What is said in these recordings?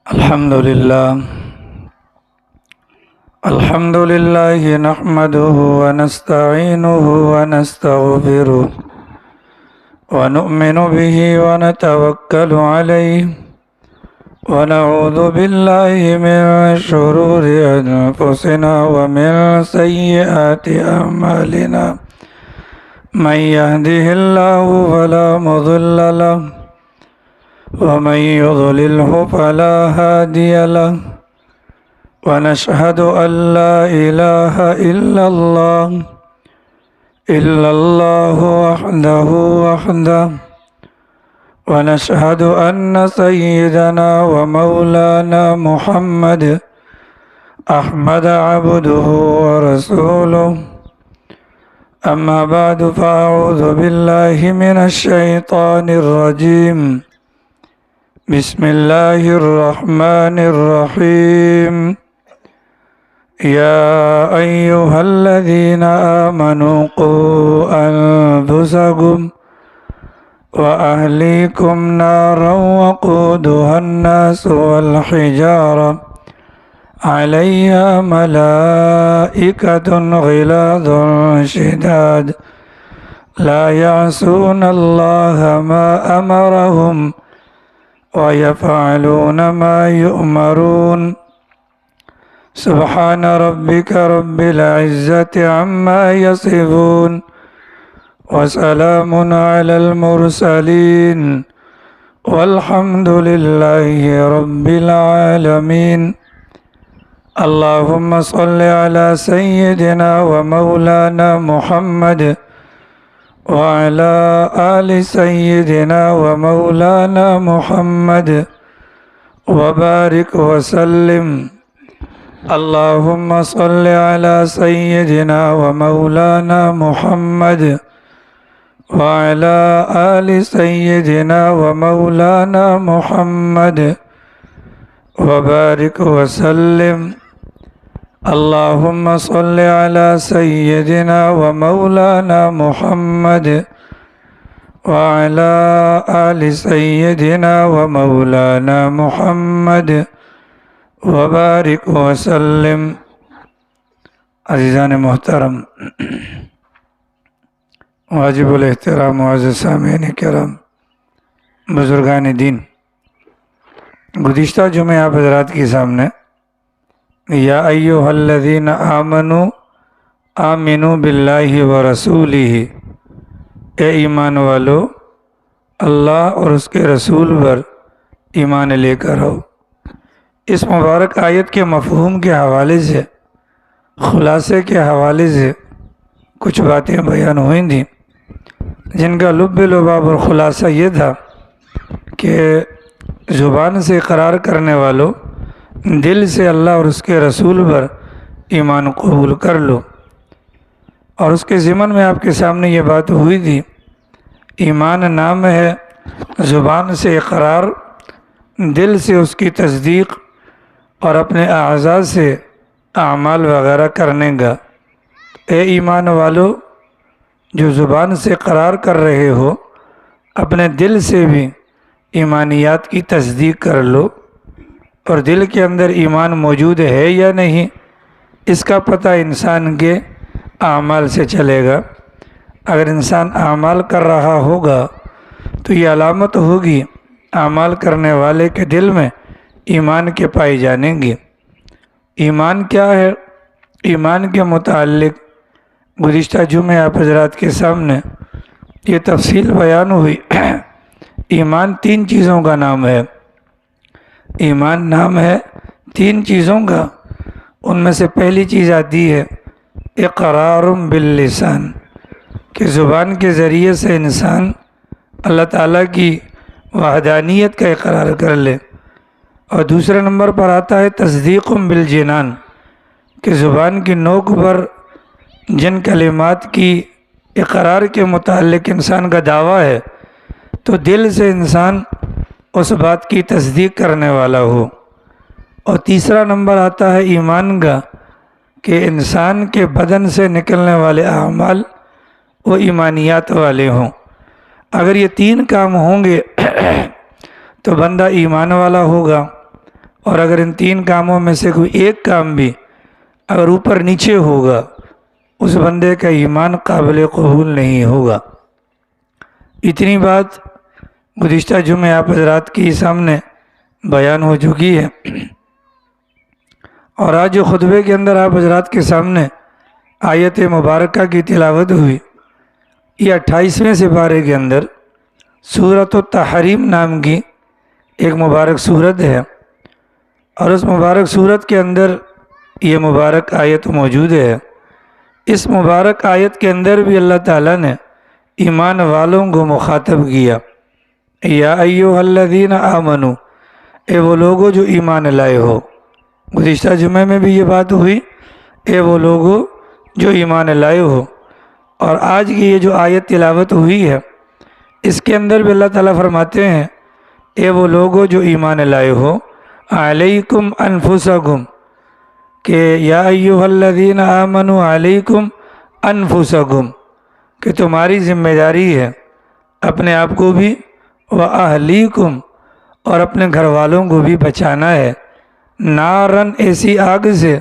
الحمد لله نحمده ونستعينه ونستغفره ونؤمن به ونتوكل عليه ونعوذ بالله من شرور أنفسنا ومن سيئات أعمالنا من يهده الله فلا مضل له ومن يضلله فلا هادي له ونشهد أن لا إله إلا الله وحده ونشهد أن سيدنا ومولانا محمد أحمد عبده ورسوله أما بعد فأعوذ بالله من الشيطان الرجيم بسم الله الرحمن الرحيم يا أيها الذين آمنوا قوا أنفسكم وأهليكم نارا وقودها الناس والحجارة عليها ملائكة غلاظ شداد لا يعصون الله ما أمرهم ويفعلون ما يؤمرون سبحان ربك رب العزة عما يصفون وسلام على المرسلين والحمد لله رب العالمين اللهم صل على سيدنا ومولانا محمد وعلى آل سيدنا ومولانا محمد وبارك وسلم اللهم صل على سيدنا ومولانا محمد وعلى آل سيدنا ومولانا محمد وبارك وسلم اللهم صل على سيدنا ومولانا محمد وعلى آل سيدنا ومولانا محمد وبارك وسلم عزیزان محترم، واجب الاحترام معزز سامعین کرام، بزرگان دین، گزشتہ جمعہ آپ حضرات کے سامنے یا ایھا الذین آمنوا آمنوا باللہ ورسولہ، اے ایمان والو اللہ اور اس کے رسول پر ایمان لے کر آؤ۔ اس مبارک آیت کے مفہوم کے حوالے سے، خلاصے کے حوالے سے کچھ باتیں بیان ہوئی تھیں، جن کا لب لباب اور خلاصہ یہ تھا کہ زبان سے اقرار کرنے والوں دل سے اللہ اور اس کے رسول پر ایمان قبول کر لو، اور اس کے ضمن میں آپ کے سامنے یہ بات ہوئی تھی، ایمان نام ہے زبان سے اقرار، دل سے اس کی تصدیق اور اپنے اعضاء سے اعمال وغیرہ کرنے کا۔ اے ایمان والو، جو زبان سے اقرار کر رہے ہو، اپنے دل سے بھی ایمانیات کی تصدیق کر لو، اور دل کے اندر ایمان موجود ہے یا نہیں اس کا پتہ انسان کے اعمال سے چلے گا۔ اگر انسان اعمال کر رہا ہوگا تو یہ علامت ہوگی اعمال کرنے والے کے دل میں ایمان کے پائے جانے گے۔ ایمان کیا ہے؟ ایمان کے متعلق گزشتہ جمعہ آپ حضرات کے سامنے یہ تفصیل بیان ہوئی۔ ایمان تین چیزوں کا نام ہے، ایمان نام ہے تین چیزوں کا۔ ان میں سے پہلی چیز آتی ہے اقرار باللسان، کہ زبان کے ذریعے سے انسان اللہ تعالیٰ کی وحدانیت کا اقرار کر لے، اور دوسرے نمبر پر آتا ہے تصدیق بالجنان، کہ زبان کی نوک پر جن کلمات کی اقرار کے متعلق انسان کا دعویٰ ہے تو دل سے انسان اس بات کی تصدیق کرنے والا ہو۔ اور تیسرا نمبر آتا ہے ایمان کا، کہ انسان کے بدن سے نکلنے والے اعمال وہ ایمانیات والے ہوں۔ اگر یہ تین کام ہوں گے تو بندہ ایمان والا ہوگا، اور اگر ان 3 کاموں میں سے کوئی ایک کام بھی اگر اوپر نیچے ہوگا اس بندے کا ایمان قابل قبول نہیں ہوگا۔ اتنی بات گزشتہ جمعے آپ حضرات کے سامنے بیان ہو چکی ہے، اور آج جو خطبے کے اندر آپ حضرات کے سامنے آیت مبارکہ کی تلاوت ہوئی، یہ 28ویں سپارے کے اندر سورۃ التحریم نام کی ایک مبارک سورت ہے، اور اس مبارک سورت کے اندر یہ مبارک آیت موجود ہے۔ اس مبارک آیت کے اندر بھی اللہ تعالیٰ نے ایمان والوں کو مخاطب کیا، یا ایھا الذین آمنو، اے وہ لوگو جو ایمان لائے ہو۔ گزشتہ جمعے میں بھی یہ بات ہوئی، اے وہ لوگو جو ایمان لائے ہو، اور آج کی یہ جو آیت تلاوت ہوئی ہے اس کے اندر بھی اللہ تعالیٰ فرماتے ہیں، اے وہ لوگو جو ایمان لائے ہو، علیکم انفسکم، کہ یا ایھا الذین آمنوا علیکم انفسکم، کہ تمہاری ذمہ داری ہے اپنے آپ کو بھی، واہلیکم، اور اپنے گھر والوں کو بھی بچانا ہے، نارن، ایسی آگ سے،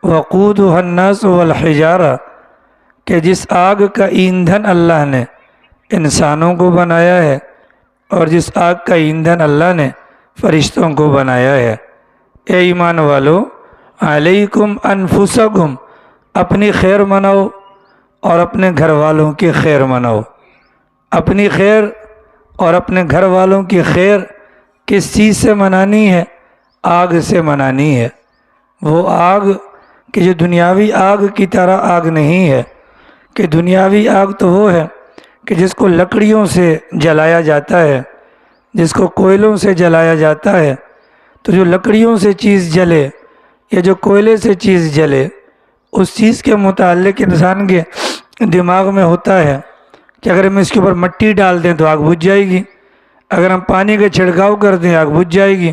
وقودھا الناس والحجارہ، کہ جس آگ کا ایندھن اللہ نے انسانوں کو بنایا ہے اور جس آگ کا ایندھن اللہ نے فرشتوں کو بنایا ہے۔ اے ایمان والو، علیکم انفسکم، اپنی خیر مناؤ اور اپنے گھر والوں کی خیر مناؤ۔ اپنی خیر اور اپنے گھر والوں کی خیر کس چیز سے منانی ہے؟ آگ سے منانی ہے۔ وہ آگ کہ جو دنیاوی آگ کی طرح آگ نہیں ہے، کہ دنیاوی آگ تو وہ ہے کہ جس کو لکڑیوں سے جلایا جاتا ہے، جس کو کوئلوں سے جلایا جاتا ہے، تو جو لکڑیوں سے چیز جلے یا جو کوئلے سے چیز جلے، اس چیز کے متعلق انسان کے دماغ میں ہوتا ہے کہ اگر ہم اس کے اوپر مٹی ڈال دیں تو آگ بجھ جائے گی، اگر ہم پانی کا چھڑکاؤ کر دیں آگ بجھ جائے گی،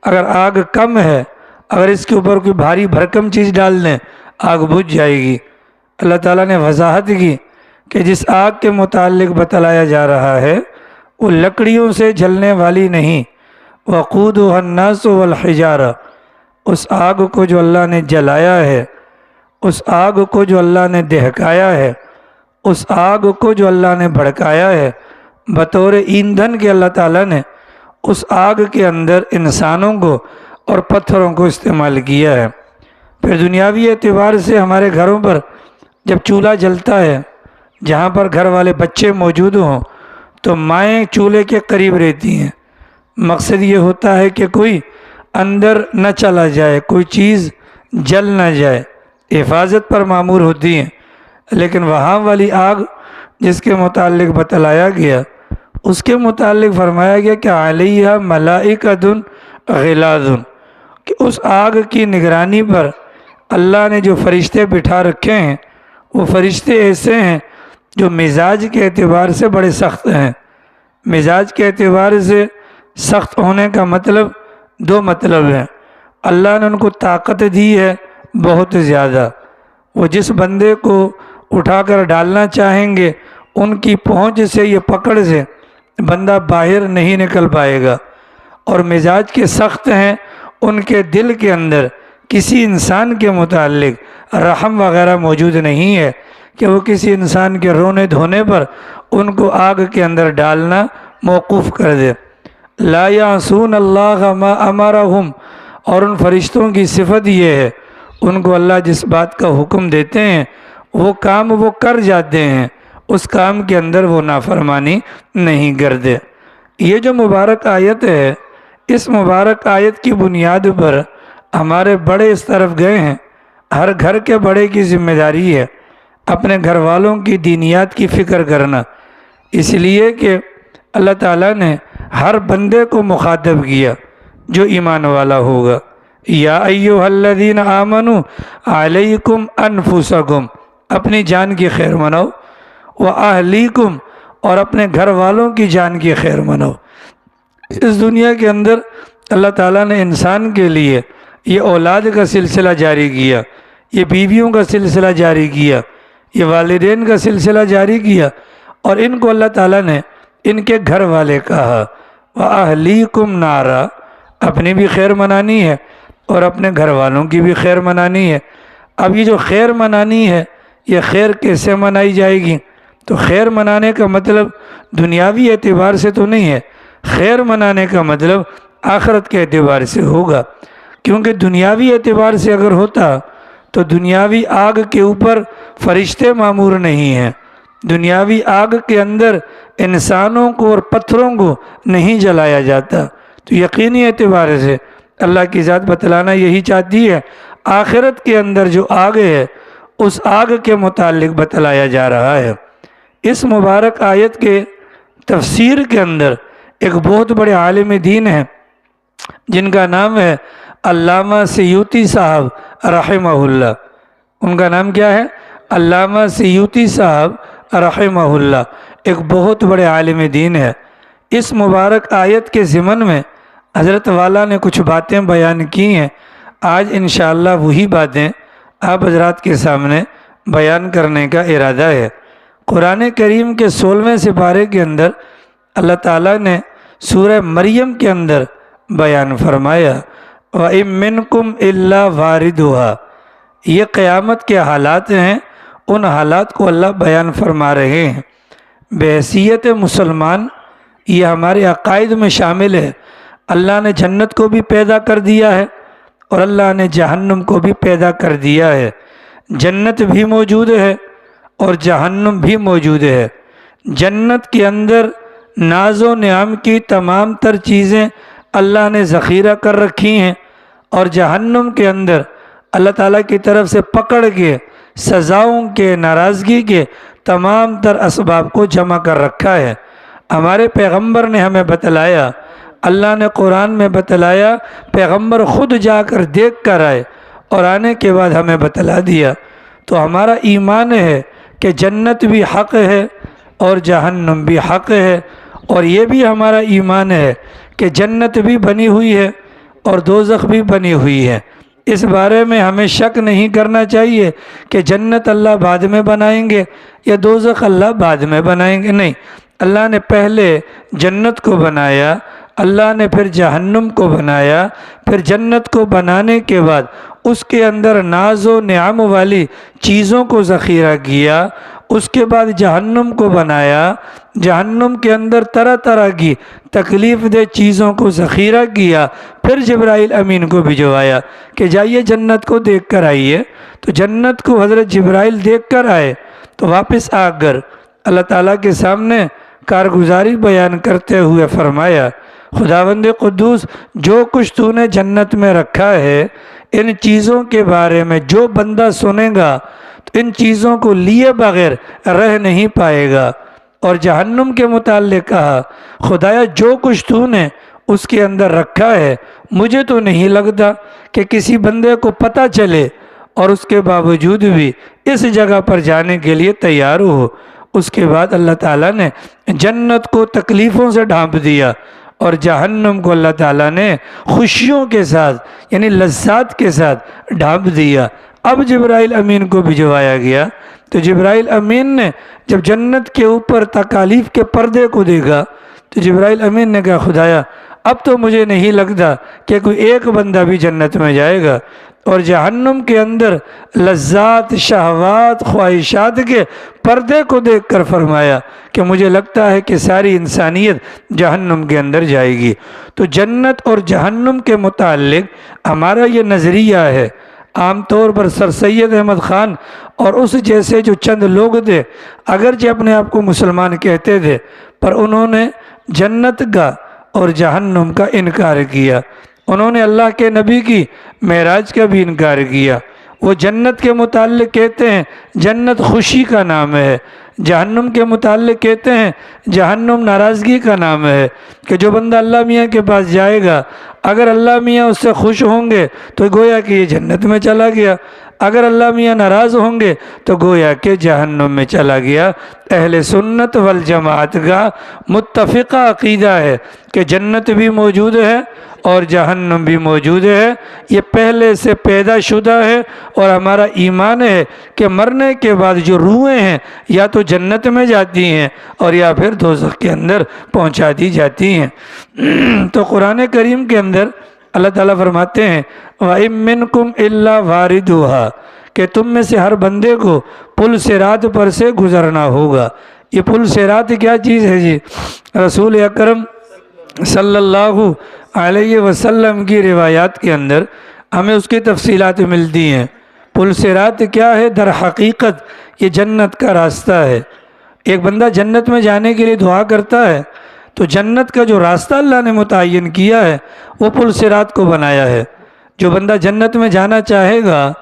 اگر آگ کم ہے، اگر اس کے اوپر کوئی بھاری بھرکم چیز ڈال دیں آگ بجھ جائے گی۔ اللہ تعالیٰ نے وضاحت کی کہ جس آگ کے متعلق بتلایا جا رہا ہے وہ لکڑیوں سے جلنے والی نہیں، وقودھا الناس والحجارہ، اس آگ کو جو اللہ نے جلایا ہے، اس آگ کو جو اللہ نے دہکایا ہے، اس آگ کو جو اللہ نے بھڑکایا ہے، بطور ایندھن کے اللہ تعالیٰ نے اس آگ کے اندر انسانوں کو اور پتھروں کو استعمال کیا ہے۔ پھر دنیاوی اعتبار سے ہمارے گھروں پر جب چولہا جلتا ہے، جہاں پر گھر والے بچے موجود ہوں تو مائیں چولہے کے قریب رہتی ہیں، مقصد یہ ہوتا ہے کہ کوئی اندر نہ چلا جائے، کوئی چیز جل نہ جائے، حفاظت پر مامور ہوتی ہیں۔ لیکن وہاں والی آگ جس کے متعلق بتلایا گیا، اس کے متعلق فرمایا گیا کہ علیہا ملائکۃ غلاظ، کہ اس آگ کی نگرانی پر اللہ نے جو فرشتے بٹھا رکھے ہیں وہ فرشتے ایسے ہیں جو مزاج کے اعتبار سے بڑے سخت ہیں۔ مزاج کے اعتبار سے سخت ہونے کا مطلب 2 مطلب ہیں۔ اللہ نے ان کو طاقت دی ہے بہت زیادہ، وہ جس بندے کو اٹھا کر ڈالنا چاہیں گے ان کی پہنچ سے، یہ پکڑ سے بندہ باہر نہیں نکل پائے گا۔ اور مزاج کے سخت ہیں، ان کے دل کے اندر کسی انسان کے متعلق رحم وغیرہ موجود نہیں ہے کہ وہ کسی انسان کے رونے دھونے پر ان کو آگ کے اندر ڈالنا موقوف کر دے۔ لا یعصون اللہ ما امرہم، اور ان فرشتوں کی صفت یہ ہے ان کو اللہ جس بات کا حکم دیتے ہیں وہ کام وہ کر جاتے ہیں، اس کام کے اندر وہ نافرمانی نہیں کرتے۔ یہ جو مبارک آیت ہے، اس مبارک آیت کی بنیاد پر ہمارے بڑے اس طرف گئے ہیں۔ ہر گھر کے بڑے کی ذمہ داری ہے اپنے گھر والوں کی دینیات کی فکر کرنا، اس لیے کہ اللہ تعالیٰ نے ہر بندے کو مخاطب کیا جو ایمان والا ہوگا۔ یا ایھا الذین آمنوا علیکم انفسکم، اپنی جان کی خیر مناؤ، واہلیکم، اور اپنے گھر والوں کی جان کی خیر مناؤ۔ اس دنیا کے اندر اللہ تعالیٰ نے انسان کے لیے یہ اولاد کا سلسلہ جاری کیا، یہ بیویوں کا سلسلہ جاری کیا، یہ والدین کا سلسلہ جاری کیا، اور ان کو اللہ تعالیٰ نے ان کے گھر والے کہا۔ وَأَهْلِيكُمْ نَارًا، اپنی بھی خیر منانی ہے اور اپنے گھر والوں کی بھی خیر منانی ہے۔ اب یہ جو خیر منانی ہے یہ خیر کیسے منائی جائے گی؟ تو خیر منانے کا مطلب دنیاوی اعتبار سے تو نہیں ہے، خیر منانے کا مطلب آخرت کے اعتبار سے ہوگا، کیونکہ دنیاوی اعتبار سے اگر ہوتا تو دنیاوی آگ کے اوپر فرشتے مامور نہیں ہیں، دنیاوی آگ کے اندر انسانوں کو اور پتھروں کو نہیں جلایا جاتا۔ تو یقینی اعتبار سے اللہ کی ذات بتلانا یہی چاہتی ہے، آخرت کے اندر جو آگ ہے اس آگ کے متعلق بتلایا جا رہا ہے۔ اس مبارک آیت کے تفسیر کے اندر ایک بہت بڑے عالم دین ہیں جن کا نام ہے علامہ سیوطی صاحب رحمہ اللہ۔ ان کا نام کیا ہے؟ علامہ سیوطی صاحب رحمہ اللہ، ایک بہت بڑے عالم دین ہے۔ اس مبارک آیت کے ضمن میں حضرت والا نے کچھ باتیں بیان کی ہیں، آج انشاءاللہ وہی باتیں آپ حضرات کے سامنے بیان کرنے کا ارادہ ہے۔ قرآن کریم کے 16ویں سپارے کے اندر اللہ تعالیٰ نے سورہ مریم کے اندر بیان فرمایا وَإِن مِّنكُمْ إِلَّا وَارِدُهَا، یہ قیامت کے حالات ہیں، ان حالات کو اللہ بیان فرما رہے ہیں۔ بحیثیت مسلمان یہ ہمارے عقائد میں شامل ہے، اللہ نے جنت کو بھی پیدا کر دیا ہے اور اللہ نے جہنم کو بھی پیدا کر دیا ہے، جنت بھی موجود ہے اور جہنم بھی موجود ہے۔ جنت کے اندر ناز و نعم کی تمام تر چیزیں اللہ نے ذخیرہ کر رکھی ہیں، اور جہنم کے اندر اللہ تعالیٰ کی طرف سے پکڑ کے سزاؤں کے، ناراضگی کے تمام تر اسباب کو جمع کر رکھا ہے۔ ہمارے پیغمبر نے ہمیں بتلایا، اللہ نے قرآن میں بتلایا، پیغمبر خود جا کر دیکھ کر آئے اور آنے کے بعد ہمیں بتلا دیا۔ تو ہمارا ایمان ہے کہ جنت بھی حق ہے اور جہنم بھی حق ہے، اور یہ بھی ہمارا ایمان ہے کہ جنت بھی بنی ہوئی ہے اور دوزخ بھی بنی ہوئی ہے۔ اس بارے میں ہمیں شک نہیں کرنا چاہیے کہ جنت اللہ بعد میں بنائیں گے یا دوزخ اللہ بعد میں بنائیں گے، نہیں، اللہ نے پہلے جنت کو بنایا، اللہ نے پھر جہنم کو بنایا، پھر جنت کو بنانے کے بعد اس کے اندر ناز و نعم والی چیزوں کو ذخیرہ کیا، اس کے بعد جہنم کو بنایا، جہنم کے اندر طرح طرح کی تکلیف دہ چیزوں کو ذخیرہ کیا، پھر جبرائیل امین کو بھجوایا کہ جائیے جنت کو دیکھ کر آئیے۔ تو جنت کو حضرت جبرائیل دیکھ کر آئے تو واپس آ کر اللہ تعالیٰ کے سامنے کارگزاری بیان کرتے ہوئے فرمایا خداوند قدوس، جو کچھ تو نے جنت میں رکھا ہے ان چیزوں کے بارے میں جو بندہ سنے گا تو ان چیزوں کو لیے بغیر رہ نہیں پائے گا۔ اور جہنم کے متعلق کہا خدایا جو کچھ تو نے اس کے اندر رکھا ہے مجھے تو نہیں لگتا کہ کسی بندے کو پتہ چلے اور اس کے باوجود بھی اس جگہ پر جانے کے لیے تیار ہو۔ اس کے بعد اللہ تعالیٰ نے جنت کو تکلیفوں سے ڈھانپ دیا اور جہنم کو اللہ تعالیٰ نے خوشیوں کے ساتھ یعنی لذات کے ساتھ ڈھانپ دیا۔ اب جبرائیل امین کو بھجوایا گیا تو جبرائیل امین نے جب جنت کے اوپر تکالیف کے پردے کو دیکھا تو جبرائیل امین نے کہا خدایا اب تو مجھے نہیں لگتا کہ کوئی ایک بندہ بھی جنت میں جائے گا، اور جہنم کے اندر لذات، شہوات، خواہشات کے پردے کو دیکھ کر فرمایا کہ مجھے لگتا ہے کہ ساری انسانیت جہنم کے اندر جائے گی۔ تو جنت اور جہنم کے متعلق ہمارا یہ نظریہ ہے۔ عام طور پر سر سید احمد خان اور اس جیسے جو چند لوگ تھے اگرچہ اپنے آپ کو مسلمان کہتے تھے، پر انہوں نے جنت کا اور جہنم کا انکار کیا۔ انہوں نے اللہ کے نبی کی معراج کا بھی انکار کیا۔ وہ جنت کے متعلق کہتے ہیں جنت خوشی کا نام ہے، جہنم کے متعلق کہتے ہیں جہنم ناراضگی کا نام ہے، کہ جو بندہ اللہ میاں کے پاس جائے گا اگر اللہ میاں اس سے خوش ہوں گے تو گویا کہ یہ جنت میں چلا گیا، اگر اللہ میاں ناراض ہوں گے تو گویا کہ جہنم میں چلا گیا۔ اہل سنت والجماعت کا متفقہ عقیدہ ہے کہ جنت بھی موجود ہے اور جہنم بھی موجود ہے، یہ پہلے سے پیدا شدہ ہے، اور ہمارا ایمان ہے کہ مرنے کے بعد جو روحیں ہیں یا تو جنت میں جاتی ہیں اور یا پھر دوزخ کے اندر پہنچا دی جاتی ہیں۔ تو قرآن کریم کے اندر اللہ تعالیٰ فرماتے ہیں وَإِن مِّنكُمْ إِلَّا وَارِدُهَا کہ تم میں سے ہر بندے کو پل صراط پر سے گزرنا ہوگا۔ یہ پل صراط کیا چیز ہے جی؟ رسول اکرم صلی اللہ علیہ وسلم کی روایات کے اندر ہمیں اس کی تفصیلات ملتی ہیں۔ پل صراط کیا ہے؟ در حقیقت یہ جنت کا راستہ ہے۔ ایک بندہ جنت میں جانے کے لیے دعا کرتا ہے تو جنت کا جو راستہ اللہ نے متعین کیا ہے وہ پل صراط کو بنایا ہے۔ جو بندہ جنت میں جانا چاہے گا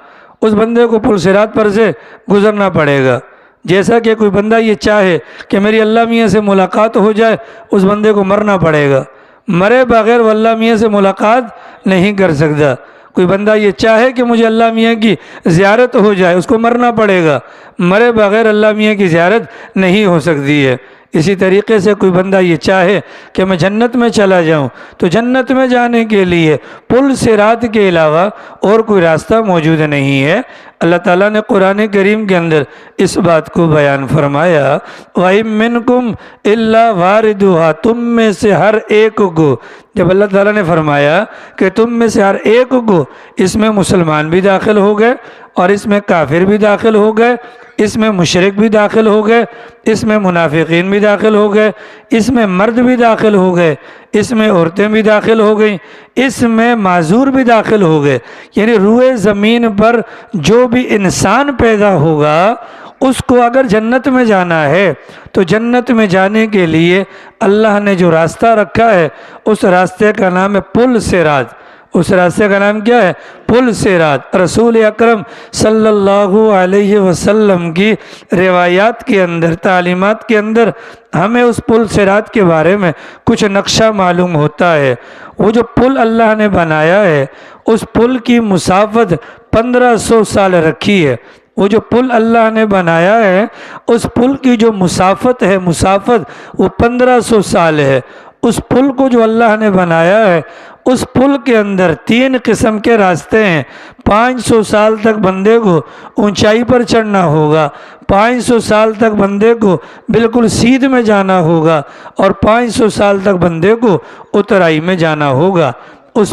اس بندے کو پل صراط پر سے گزرنا پڑے گا۔ جیسا کہ کوئی بندہ یہ چاہے کہ میری اللہ میاں سے ملاقات ہو جائے، اس بندے کو مرنا پڑے گا۔ مرے بغیر وہ اللہ میاں سے ملاقات نہیں کر سکتا۔ کوئی بندہ یہ چاہے کہ مجھے اللہ میاں کی زیارت ہو جائے، اس کو مرنا پڑے گا۔ مرے بغیر اللہ میاں کی زیارت نہیں ہو سکتی ہے۔ اسی طریقے سے کوئی بندہ یہ چاہے کہ میں جنت میں چلا جاؤں تو جنت میں جانے کے لیے پل صراط کے علاوہ اور کوئی راستہ موجود نہیں ہے۔ اللہ تعالیٰ نے قرآن کریم کے اندر اس بات کو بیان فرمایا وَإِن مِّنكُمْ إِلَّا وَارِدُهَا تم میں سے ہر ایک کو، جب اللہ تعالیٰ نے فرمایا کہ تم میں سے ہر ایک کو، اس میں مسلمان بھی داخل ہو گئے اور اس میں کافر بھی داخل ہو گئے، اس میں مشرک بھی داخل ہو گئے، اس میں منافقین بھی داخل ہو گئے، اس میں مرد بھی داخل ہو گئے، اس میں عورتیں بھی داخل ہو گئیں، اس میں معذور بھی داخل ہو گئے۔ یعنی روئے زمین پر جو بھی انسان پیدا ہوگا اس کو اگر جنت میں جانا ہے تو جنت میں جانے کے لیے اللہ نے جو راستہ رکھا ہے اس راستے کا نام ہے پل صراط۔ اس راستے کا نام کیا ہے؟ پل صراط۔ رسول اکرم صلی اللہ علیہ وسلم کی روایات کے اندر، تعلیمات کے اندر ہمیں اس پل صراط کے بارے میں کچھ نقشہ معلوم ہوتا ہے۔ وہ جو پل اللہ نے بنایا ہے اس پل کی مسافت 1500 سال رکھی ہے۔ وہ جو پل اللہ نے بنایا ہے اس پل کی جو مسافت ہے، وہ 1500 سال ہے۔ اس پل کو جو اللہ نے بنایا ہے اس پل کے اندر 3 قسم کے راستے ہیں۔ 500 سال تک بندے کو اونچائی پر چڑھنا ہوگا، 500 سال تک بندے کو بالکل سیدھ میں جانا ہوگا اور 500 سال تک بندے کو اترائی میں جانا ہوگا۔ اس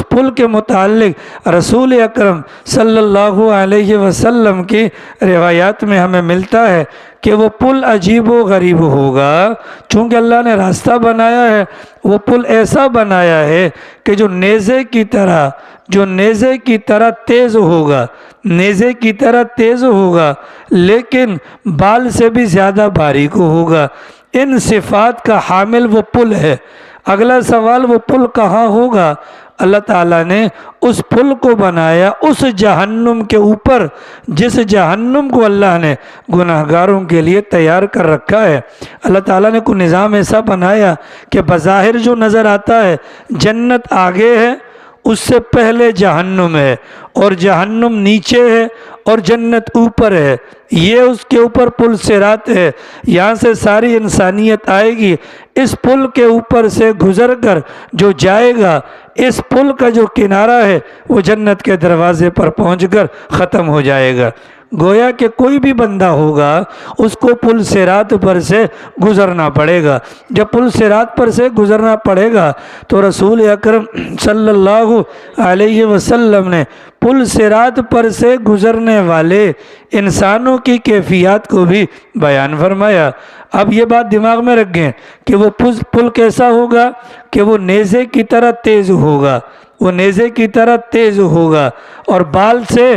پل کے متعلق رسول اکرم صلی اللہ علیہ وسلم کی روایات میں ہمیں ملتا ہے کہ وہ پل عجیب و غریب ہوگا۔ چونکہ اللہ نے راستہ بنایا ہے وہ پل ایسا بنایا ہے کہ جو نیزے کی طرح تیز ہوگا، نیزے کی طرح تیز ہوگا لیکن بال سے بھی زیادہ باریک ہوگا۔ ان صفات کا حامل وہ پل ہے۔ اگلا سوال، وہ پل کہاں ہوگا؟ اللہ تعالیٰ نے اس پل کو بنایا اس جہنم کے اوپر جس جہنم کو اللہ نے گناہگاروں کے لیے تیار کر رکھا ہے۔ اللہ تعالیٰ نے کوئی نظام ایسا بنایا کہ بظاہر جو نظر آتا ہے جنت آگے ہے، اس سے پہلے جہنم ہے اور جہنم نیچے ہے اور جنت اوپر ہے۔ یہ اس کے اوپر پل صراط ہے، یہاں سے ساری انسانیت آئے گی۔ اس پل کے اوپر سے گزر کر جو جائے گا، اس پل کا جو کنارہ ہے وہ جنت کے دروازے پر پہنچ کر ختم ہو جائے گا۔ گویا کہ کوئی بھی بندہ ہوگا اس کو پل صراط پر سے گزرنا پڑے گا۔ جب پل صراط پر سے گزرنا پڑے گا تو رسول اکرم صلی اللہ علیہ وسلم نے پل صراط پر سے گزرنے والے انسانوں کی کیفیات کو بھی بیان فرمایا۔ اب یہ بات دماغ میں رکھیں کہ وہ پل کیسا ہوگا کہ وہ نیزے کی طرح تیز ہوگا، وہ نیزے کی طرح تیز ہوگا اور بال سے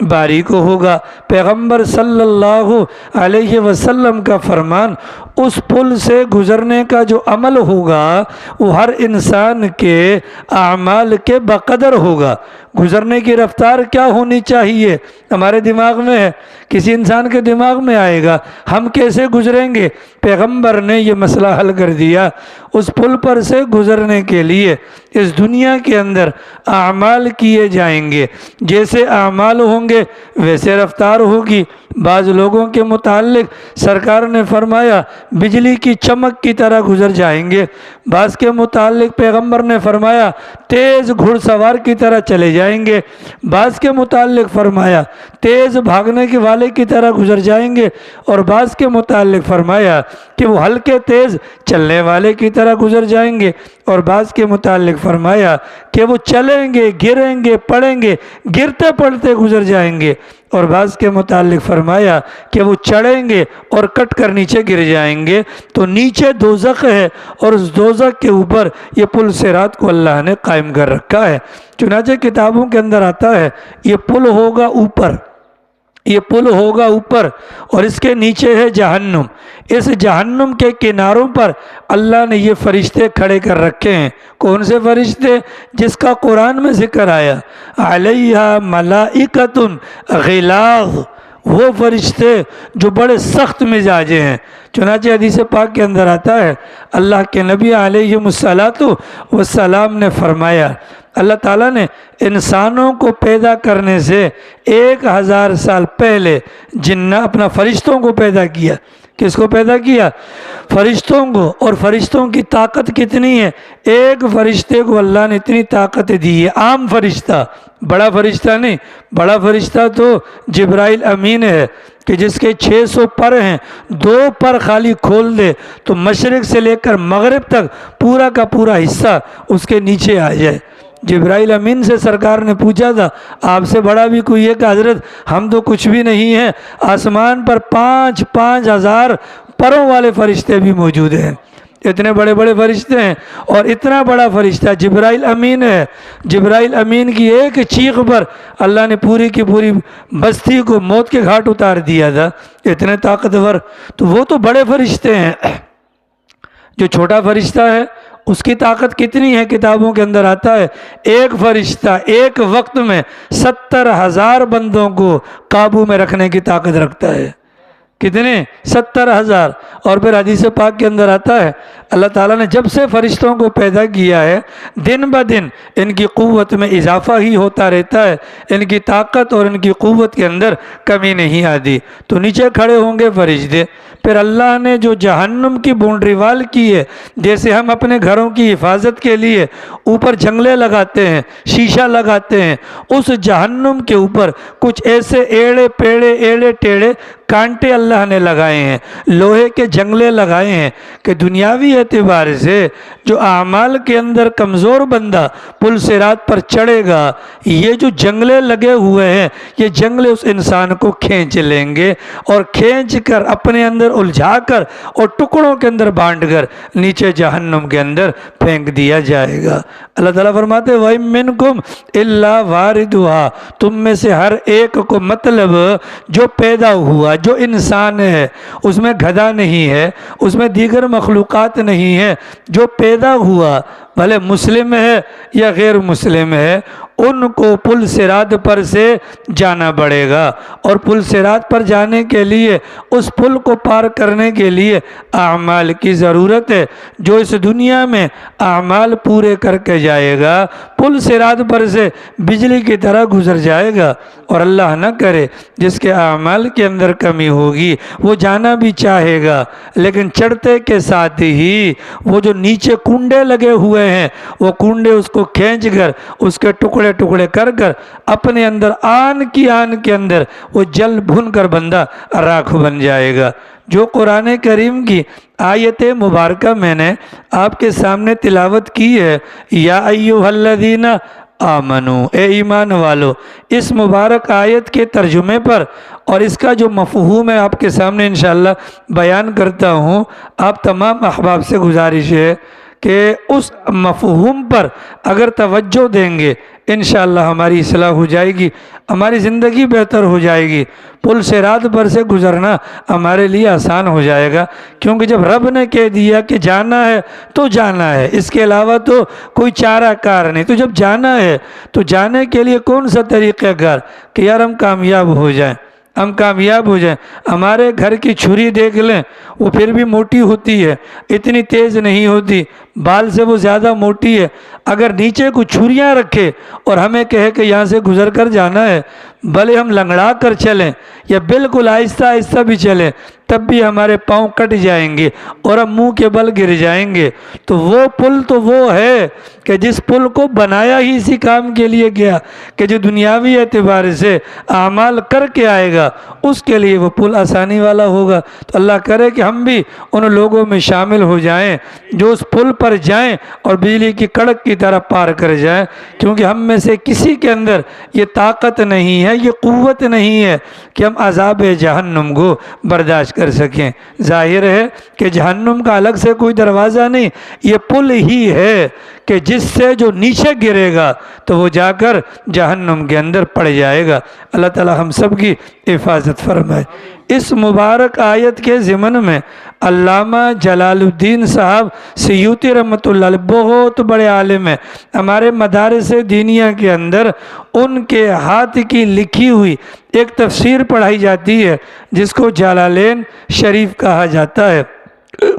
باریک ہوگا۔ پیغمبر صلی اللہ علیہ وسلم کا فرمان، اس پل سے گزرنے کا جو عمل ہوگا وہ ہر انسان کے اعمال کے بقدر ہوگا۔ گزرنے کی رفتار کیا ہونی چاہیے؟ ہمارے دماغ میں ہے، کسی انسان کے دماغ میں آئے گا ہم کیسے گزریں گے؟ پیغمبر نے یہ مسئلہ حل کر دیا۔ اس پل پر سے گزرنے کے لیے اس دنیا کے اندر اعمال کیے جائیں گے، جیسے اعمال ہوں گے ویسے رفتار ہوگی۔ بعض لوگوں کے متعلق سرکار نے فرمایا بجلی کی چمک کی طرح گزر جائیں گے، بعض کے متعلق پیغمبر نے فرمایا تیز گھڑ سوار کی طرح چلے جائیں گے، بعض کے متعلق فرمایا تیز بھاگنے کے والے کی طرح گزر جائیں گے، اور بعض کے متعلق فرمایا کہ کہ وہ ہلکے تیز چلنے والے کی طرح گزر جائیں گے، اور بعض کے متعلق فرمایا کہ وہ چلیں گے، گریں گے، پڑیں گے، گرتے پڑتے گزر جائیں گے، اور بعض کے متعلق فرمایا کہ وہ چڑھیں گے اور کٹ کر نیچے گر جائیں گے۔ تو نیچے دوزخ ہے، اور اس دوزخ کے اوپر یہ پل صراط کو اللہ نے قائم کر رکھا ہے۔ چنانچہ کتابوں کے اندر آتا ہے یہ پل ہوگا اوپر، یہ پل ہوگا اوپر، اور اس کے نیچے ہے جہنم۔ اس جہنم کے کناروں پر اللہ نے یہ فرشتے کھڑے کر رکھے ہیں۔ کون سے فرشتے؟ جس کا قرآن میں ذکر آیا، علیہا ملائکۃ غلاظ، وہ فرشتے جو بڑے سخت مزاجے ہیں۔ چنانچہ حدیث پاک کے اندر آتا ہے اللہ کے نبی علیہ السلام نے فرمایا، اللہ تعالیٰ نے انسانوں کو پیدا کرنے سے 1000 سال پہلے اپنا فرشتوں کو پیدا کیا۔ کس کو پیدا کیا؟ فرشتوں کو۔ اور فرشتوں کی طاقت کتنی ہے؟ ایک فرشتے کو اللہ نے اتنی طاقت دی ہے، عام فرشتہ، بڑا فرشتہ نہیں، بڑا فرشتہ تو جبرائیل امین ہے کہ جس کے 600 پر ہیں، 2 پر خالی کھول دے تو مشرق سے لے کر مغرب تک پورا کا پورا حصہ اس کے نیچے آ جائے۔ جبرائیل امین سے سرکار نے پوچھا تھا آپ سے بڑا بھی کوئی ہے کہ حضرت ہم تو کچھ بھی نہیں ہیں، آسمان پر 5,000 پروں والے فرشتے بھی موجود ہیں، اتنے بڑے بڑے فرشتے ہیں۔ اور اتنا بڑا فرشتہ جبرائیل امین ہے، جبرائیل امین کی ایک چیخ پر اللہ نے پوری کی پوری بستی کو موت کے گھاٹ اتار دیا تھا، اتنے طاقتور۔ تو وہ تو بڑے فرشتے ہیں۔ جو چھوٹا فرشتہ ہے اس کی طاقت کتنی ہے؟ کتابوں کے اندر آتا ہے ایک فرشتہ ایک وقت میں 70,000 بندوں کو قابو میں رکھنے کی طاقت رکھتا ہے۔ کتنے؟ 70,000۔ اور پھر حدیث پاک کے اندر آتا ہے اللہ تعالیٰ نے جب سے فرشتوں کو پیدا کیا ہے دن بہ دن ان کی قوت میں اضافہ ہی ہوتا رہتا ہے، ان کی طاقت اور ان کی قوت کے اندر کمی نہیں آتی۔ تو نیچے کھڑے ہوں گے فرشتے۔ پھر اللہ نے جو جہنم کی باؤنڈری وال کی ہے، جیسے ہم اپنے گھروں کی حفاظت کے لیے اوپر جنگلے لگاتے ہیں، شیشہ لگاتے ہیں، اس جہنم کے اوپر کچھ ایسے ایڑے پیڑے ایڑے ٹیڑے کانٹے اللہ نے لگائے ہیں، لوہے کے جنگلے لگائے ہیں کہ دنیاوی اعتبار سے جو اعمال کے اندر کمزور بندہ پل صراط پر چڑھے گا، یہ جو جنگلے لگے ہوئے ہیں یہ جنگلے اس انسان کو کھینچ لیں گے، اور کھینچ کر اپنے اندر الجھا کر اور ٹکڑوں کے اندر بانٹ کر نیچے جہنم کے اندر پھینک دیا جائے گا۔ اللہ تعالیٰ فرماتے وَإِن مِّنكُمْ إِلَّا وَارِدُهَا، تم میں سے ہر ایک کو، مطلب جو پیدا ہوا، جو انسان ہے، اس میں گدھا نہیں ہے، اس میں دیگر مخلوقات نہیں ہے، جو پیدا ہوا بھلے مسلم ہے یا غیر مسلم ہے، ان کو پل صراط پر سے جانا پڑے گا۔ اور پل صراط پر جانے کے لیے، اس پل کو پار کرنے کے لیے اعمال کی ضرورت ہے۔ جو اس دنیا میں اعمال پورے کر کے جائے گا پل صراط پر سے بجلی کی طرح گزر جائے گا، اور اللہ نہ کرے جس کے اعمال کے اندر کمی ہوگی وہ جانا بھی چاہے گا، لیکن چڑھتے کے ساتھ ہی وہ جو نیچے کنڈے لگے ہوئے ہیں وہ کنڈے اس کو کھینچ کر اس کے ٹکڑے ٹکڑے کر کر اپنے اندر آن کے اندر وہ جل بھن کر بندہ راکھ بن جائے گا۔ جو قرآن کریم کی آیت مبارکہ میں نے آپ کے سامنے تلاوت کی ہے، یا ایھا الذین آمنو، اے ایمان والو، اس مبارک آیت کے ترجمے پر اور اس کا جو مفہوم ہے آپ کے سامنے انشاءاللہ بیان کرتا ہوں۔ آپ تمام احباب سے گزارش ہے کہ اس مفہوم پر اگر توجہ دیں گے انشاءاللہ ہماری اصلاح ہو جائے گی، ہماری زندگی بہتر ہو جائے گی، پل صراط پر سے گزرنا ہمارے لیے آسان ہو جائے گا۔ کیونکہ جب رب نے کہہ دیا کہ جانا ہے تو جانا ہے، اس کے علاوہ تو کوئی چارہ کار نہیں۔ تو جب جانا ہے تو جانے کے لیے کون سا طریقہ کار کہ یار ہم کامیاب ہو جائیں، ہم کامیاب ہو جائیں۔ ہمارے گھر کی چھری دیکھ لیں، وہ پھر بھی موٹی ہوتی ہے، اتنی تیز نہیں ہوتی، بال سے وہ زیادہ موٹی ہے۔ اگر نیچے کو چھریاں رکھے اور ہمیں کہے کہ یہاں سے گزر کر جانا ہے، بھلے ہم لنگڑا کر چلیں یا بالکل آہستہ آہستہ بھی چلیں، تب بھی ہمارے پاؤں کٹ جائیں گے اور ہم منہ کے بل گر جائیں گے۔ تو وہ پل تو وہ ہے کہ جس پل کو بنایا ہی اسی کام کے لیے گیا کہ جو دنیاوی اعتبار سے اعمال کر کے آئے گا اس کے لیے وہ پل آسانی والا ہوگا۔ تو اللہ کرے کہ ہم بھی ان لوگوں میں شامل ہو جائیں جو اس پل پر جائیں اور بجلی کی کڑک کی طرح پار کر جائیں، کیونکہ ہم میں سے کسی کے اندر یہ طاقت نہیں ہے، یہ قوت نہیں ہے کہ ہم عذاب جہنم کو برداشت کر سکیں۔ ظاہر ہے کہ جہنم کا الگ سے کوئی دروازہ نہیں، یہ پل ہی ہے کہ جس سے جو نیچے گرے گا تو وہ جا کر جہنم کے اندر پڑ جائے گا۔ اللہ تعالی ہم سب کی حفاظت فرمائے۔ اس مبارک آیت کے ضمن میں علامہ جلال الدین صاحب سیوطی رحمۃ اللہ علیہ بہت بڑے عالم ہیں، ہمارے مدارس دینیہ کے اندر ان کے ہاتھ کی لکھی ہوئی ایک تفسیر پڑھائی جاتی ہے جس کو جلالین شریف کہا جاتا ہے۔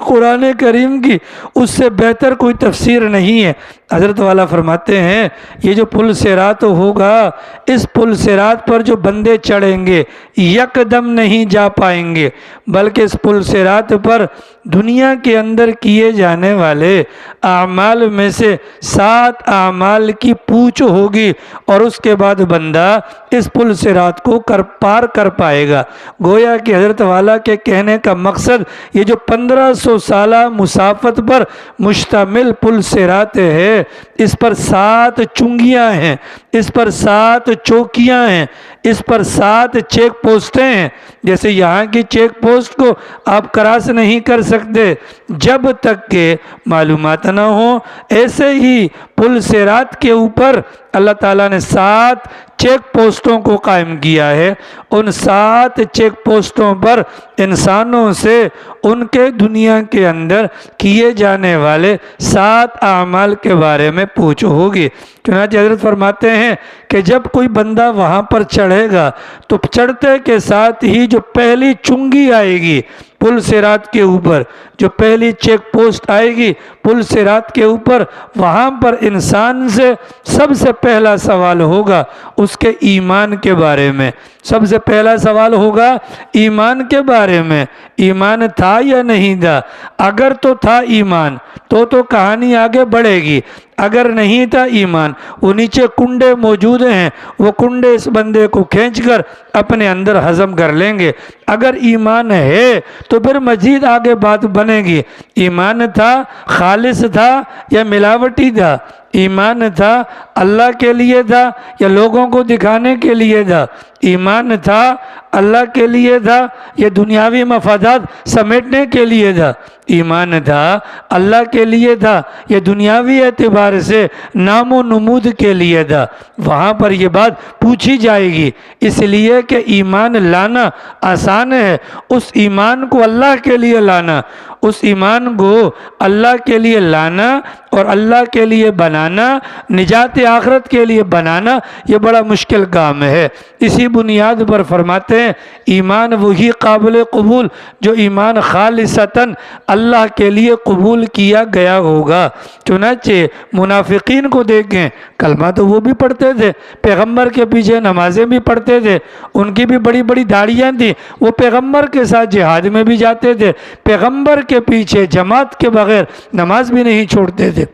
قرآن کریم کی اس سے بہتر کوئی تفسیر نہیں ہے۔ حضرت والا فرماتے ہیں یہ جو پل صراط ہوگا، اس پل صراط پر جو بندے چڑھیں گے یکدم نہیں جا پائیں گے، بلکہ اس پل صراط پر دنیا کے اندر کیے جانے والے اعمال میں سے 7 اعمال کی پوچھ ہوگی اور اس کے بعد بندہ اس پل صراط کو پار کر پائے گا۔ گویا کہ حضرت والا کے کہنے کا مقصد یہ جو 1500 سالہ مسافت پر مشتمل پل صراط ہے، اس پر 7 چنگیاں ہیں، اس پر 7 چوکیاں ہیں، اس پر 7 چیک پوسٹیں ہیں۔ جیسے یہاں کی چیک پوسٹ کو آپ کراس نہیں کر سکتے جب تک کہ معلومات نہ ہوں، ایسے ہی پل صراط کے اوپر اللہ تعالیٰ نے 7 چیک پوسٹوں کو قائم کیا ہے۔ ان 7 چیک پوسٹوں پر انسانوں سے ان کے دنیا کے اندر کیے جانے والے 7 اعمال کے بارے میں پوچھ ہوگی۔ چنانچہ حضرت فرماتے ہیں کہ جب کوئی بندہ وہاں پر چڑھے گا تو چڑھتے کے ساتھ ہی جو پہلی چنگی آئے گی پل صراط کے اوپر، جو پہلی چیک پوسٹ آئے گی پل صراط کے اوپر، وہاں پر انسان سے سب سے پہلا سوال ہوگا اس کے ایمان کے بارے میں۔ سب سے پہلا سوال ہوگا ایمان کے بارے میں، ایمان تھا یا نہیں تھا؟ اگر تو تھا ایمان تو کہانی آگے بڑھے گی، اگر نہیں تھا ایمان، وہ نیچے کنڈے موجود ہیں، وہ کنڈے اس بندے کو کھینچ کر اپنے اندر ہضم کر لیں گے۔ اگر ایمان ہے تو پھر مزید آگے بات بنے گی، ایمان تھا خالص تھا یا ملاوٹی تھا؟ ایمان تھا اللہ کے لیے تھا یا لوگوں کو دکھانے کے لیے تھا؟ ایمان تھا اللہ کے لیے تھا یا دنیاوی مفادات سمیٹنے کے لیے تھا؟ ایمان تھا اللہ کے لیے تھا یا دنیاوی اعتبار سے نام و نمود کے لیے تھا؟ وہاں پر یہ بات پوچھی جائے گی، اس لیے کہ ایمان لانا آسان ہے، اس ایمان کو اللہ کے لیے لانا، اس ایمان کو اللہ کے لیے لانا اور اللہ کے لیے بنانا، نجات آخرت کے لیے بنانا، یہ بڑا مشکل کام ہے۔ اسی بنیاد پر فرماتے ہیں ایمان وہی قابل قبول جو ایمان خالصتاً اللہ کے لیے قبول کیا گیا ہوگا۔ چنانچہ منافقین کو دیکھیں، کلمہ تو وہ بھی پڑھتے تھے، پیغمبر کے پیچھے نمازیں بھی پڑھتے تھے، ان کی بھی بڑی بڑی داڑیاں تھیں، وہ پیغمبر کے ساتھ جہاد میں بھی جاتے تھے، پیغمبر کے پیچھے جماعت کے بغیر نماز بھی نہیں چھوڑتے تھے،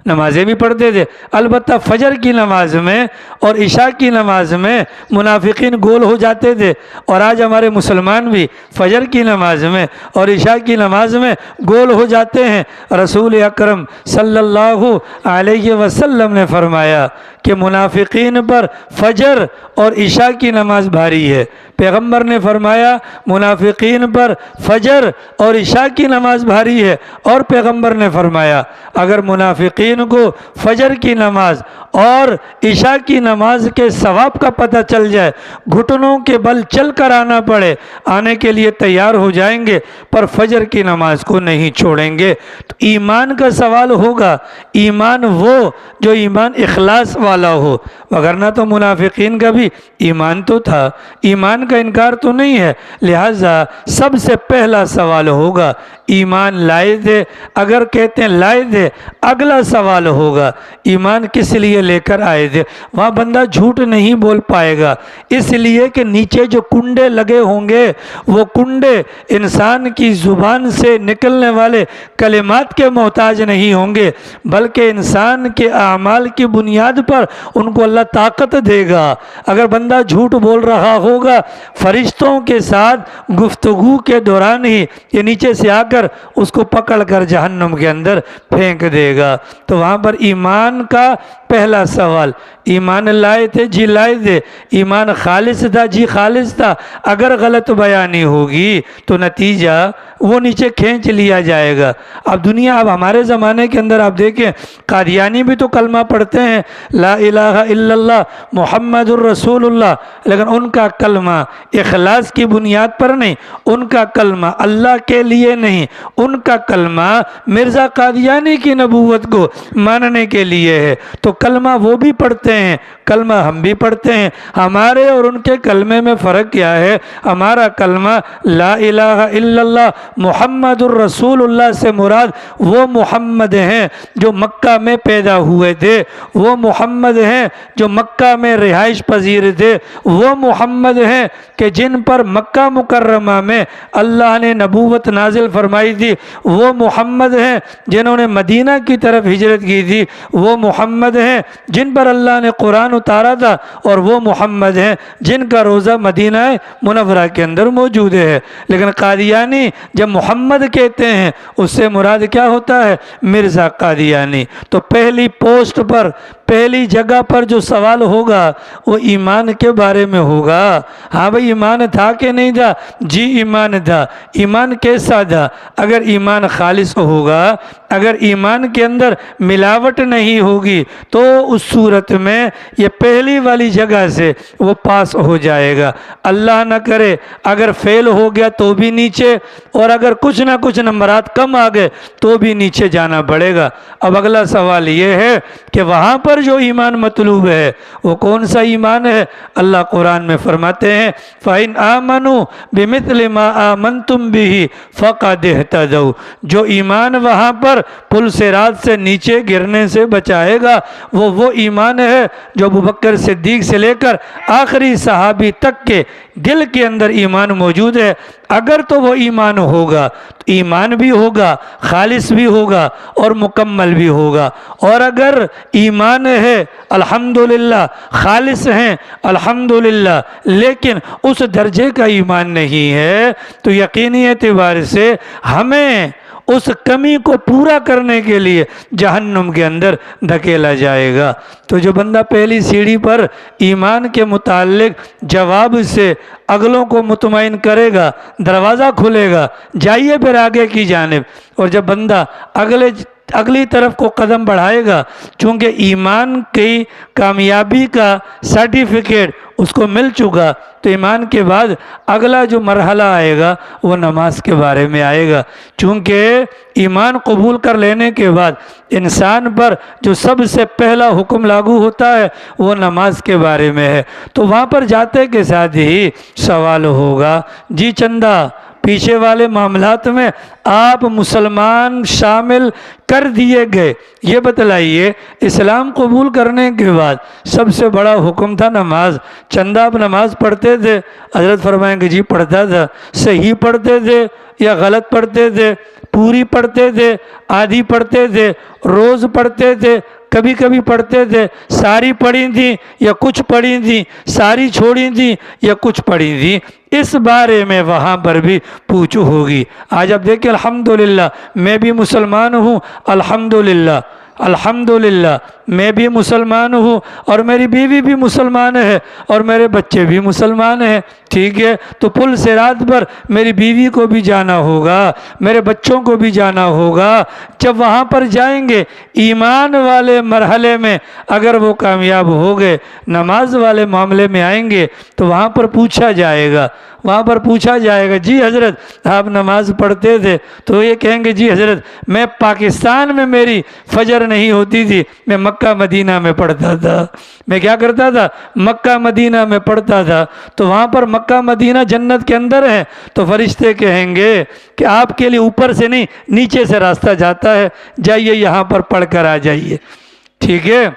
نمازیں بھی پڑھتے تھے۔ البتہ فجر کی نماز میں اور عشاء کی نماز میں منافقین گول ہو جاتے تھے، اور آج ہمارے مسلمان بھی فجر کی نماز میں اور عشاء کی نماز میں گول ہو جاتے ہیں۔ رسول اکرم صلی اللہ علیہ وسلم نے فرمایا کہ منافقین پر فجر اور عشاء کی نماز بھاری ہے۔ پیغمبر نے فرمایا منافقین پر فجر اور عشاء کی نماز بھاری ہے، اور پیغمبر نے فرمایا اگر منافقین کو فجر کی نماز اور عشاء کی نماز کے ثواب کا پتہ چل جائے، گھٹنوں کے بل چل کر آنا پڑے، آنے کے لیے تیار ہو جائیں گے، پر فجر کی نماز کو نہیں چھوڑیں گے۔ تو ایمان کا سوال ہوگا، ایمان وہ جو ایمان اخلاص والا ہو، وگرنہ تو منافقین کا بھی ایمان تو تھا، ایمان کا انکار تو نہیں ہے، لہٰذا سب سے پہلا سوال ہوگا ایمان لائے تھے؟ اگر کہتے ہیں لائے تھے، اگلا سوال ہوگا ایمان کس لیے لے کر آئے تھے. وہاں بندہ جھوٹ نہیں بول پائے گا، اس لیے کہ نیچے جو کنڈے لگے ہوں گے وہ کنڈے انسان کی زبان سے نکلنے والے کلمات کے محتاج نہیں ہوں گے، بلکہ انسان کے اعمال کی بنیاد پر ان کو اللہ طاقت دے گا. اگر بندہ جھوٹ بول رہا ہوگا فرشتوں کے ساتھ گفتگو کے دوران ہی یہ نیچے سے آ کر اس کو پکڑ کر جہنم کے اندر پھینک دے گا. تو وہاں پر ایمان کا پہلا سوال، ایمان لائے تھے جی لائے تھے، ایمان خالص تھا جی خالص تھا. اگر غلط بیانی ہوگی تو نتیجہ وہ نیچے کھینچ لیا جائے گا. اب دنیا اب ہمارے زمانے کے اندر آپ دیکھیں قادیانی بھی تو کلمہ پڑھتے ہیں لا الہ الا اللہ محمد الرسول اللہ، لیکن ان کا کلمہ اخلاص کی بنیاد پر نہیں، ان کا کلمہ اللہ کے لیے نہیں، ان کا کلمہ مرزا قادیانی کی نبوت کو ماننے کے لیے ہے. تو کلمہ وہ بھی پڑھتے ہیں، کلمہ ہم بھی پڑھتے ہیں. ہمارے اور ان کے کلمے میں فرق کیا ہے؟ ہمارا کلمہ لا الہ الا اللہ محمد الرسول اللہ سے مراد وہ محمد ہیں جو مکہ میں پیدا ہوئے تھے، وہ محمد ہیں جو مکہ میں رہائش پذیر تھے، وہ محمد ہیں کہ جن پر مکہ مکرمہ میں اللہ نے نبوت نازل فرمائی تھی، وہ محمد ہیں جنہوں نے مدینہ کی طرف ہجرت کی تھی، وہ محمد ہیں جن پر اللہ نے قرآن اتارا تھا، اور وہ محمد ہیں جن کا روضہ مدینہ منورہ کے اندر موجود ہے. لیکن قادیانی جب محمد کہتے ہیں اس سے مراد کیا ہوتا ہے؟ مرزا قادیانی. تو پہلی پوسٹ پر پہلی جگہ پر جو سوال ہوگا وہ ایمان کے بارے میں ہوگا. ہاں بھائی ایمان تھا کہ نہیں تھا؟ جی ایمان تھا. ایمان کیسا تھا؟ اگر ایمان خالص ہوگا، اگر ایمان کے اندر ملاوٹ نہیں ہوگی تو اس صورت میں یہ پہلی والی جگہ سے وہ پاس ہو جائے گا. اللہ نہ کرے اگر فیل ہو گیا تو بھی نیچے، اور اگر کچھ نہ کچھ نمبرات کم آ گئے تو بھی نیچے جانا پڑے گا. اب اگلا سوال یہ ہے کہ وہاں پر جو ایمان مطلوب ہے وہ کون سا ایمان ہے؟ اللہ قرآن میں فرماتے ہیں فَإِنْ آمَنُوا بِمِثْلِ مَا آمَنْتُمْ بِهِ فَقَدِ اهْتَدَوْا. جو ایمان وہاں پر پل صراط سے نیچے گرنے سے بچائے گا وہ ایمان ہے جو ابوبکر صدیق سے لے کر آخری صحابی تک کے دل کے اندر ایمان موجود ہے. اگر تو وہ ایمان ہوگا تو ایمان بھی ہوگا، خالص بھی ہوگا اور مکمل بھی ہوگا. اور اگر ایمان ہے الحمدللہ، خالص ہیں الحمدللہ، لیکن اس درجے کا ایمان نہیں ہے تو یقینی اعتبار سے ہمیں اس کمی کو پورا کرنے کے لیے جہنم کے اندر دھکیلا جائے گا. تو جو بندہ پہلی سیڑھی پر ایمان کے متعلق جواب سے اگلوں کو مطمئن کرے گا دروازہ کھلے گا، جائیے پھر آگے کی جانب. اور جب بندہ اگلی طرف کو قدم بڑھائے گا، چونکہ ایمان کی کامیابی کا سرٹیفکیٹ اس کو مل چکا، تو ایمان کے بعد اگلا جو مرحلہ آئے گا وہ نماز کے بارے میں آئے گا. چونکہ ایمان قبول کر لینے کے بعد انسان پر جو سب سے پہلا حکم لاگو ہوتا ہے وہ نماز کے بارے میں ہے. تو وہاں پر جاتے کے ساتھ ہی سوال ہوگا جی چندہ پیچھے والے معاملات میں آپ مسلمان شامل کر دیے گئے، یہ بتلائیے اسلام قبول کرنے کے بعد سب سے بڑا حکم تھا نماز. چندہ آپ نماز پڑھتے تھے؟ حضرت فرمائیں گے جی پڑھتا تھا. صحیح پڑھتے تھے یا غلط پڑھتے تھے؟ پوری پڑھتے تھے، آدھی پڑھتے تھے، روز پڑھتے تھے، کبھی کبھی پڑھتے تھے؟ ساری پڑھی تھیں یا کچھ پڑھی تھیں؟ ساری چھوڑی تھیں یا کچھ پڑھی تھیں؟ اس بارے میں وہاں پر بھی پوچھ ہوگی. آج اب دیکھیں الحمدللہ میں بھی مسلمان ہوں، الحمدللہ الحمدللہ میں بھی مسلمان ہوں، اور میری بیوی بھی مسلمان ہے، اور میرے بچے بھی مسلمان ہیں. ٹھیک ہے، تو پل صراط پر میری بیوی کو بھی جانا ہوگا، میرے بچوں کو بھی جانا ہوگا. جب وہاں پر جائیں گے ایمان والے مرحلے میں اگر وہ کامیاب ہو گئے، نماز والے معاملے میں آئیں گے تو وہاں پر پوچھا جائے گا، وہاں پر پوچھا جائے گا جی حضرت آپ نماز پڑھتے تھے؟ تو یہ کہیں گے جی حضرت میں پاکستان میں میری فجر نہیں ہوتی تھی، میں مکہ مکہ مدینہ میں پڑھتا تھا، میں کیا کرتا تھا؟ مکہ مدینہ میں پڑھتا تھا۔ تو وہاں پر مکہ مدینہ جنت کے اندر ہے، تو فرشتے کہیں گے کہ آپ کے لیے اوپر سے نہیں نیچے سے راستہ جاتا ہے، جائیے یہاں پر پڑھ کر آ جائیے۔ ٹھیک ہے،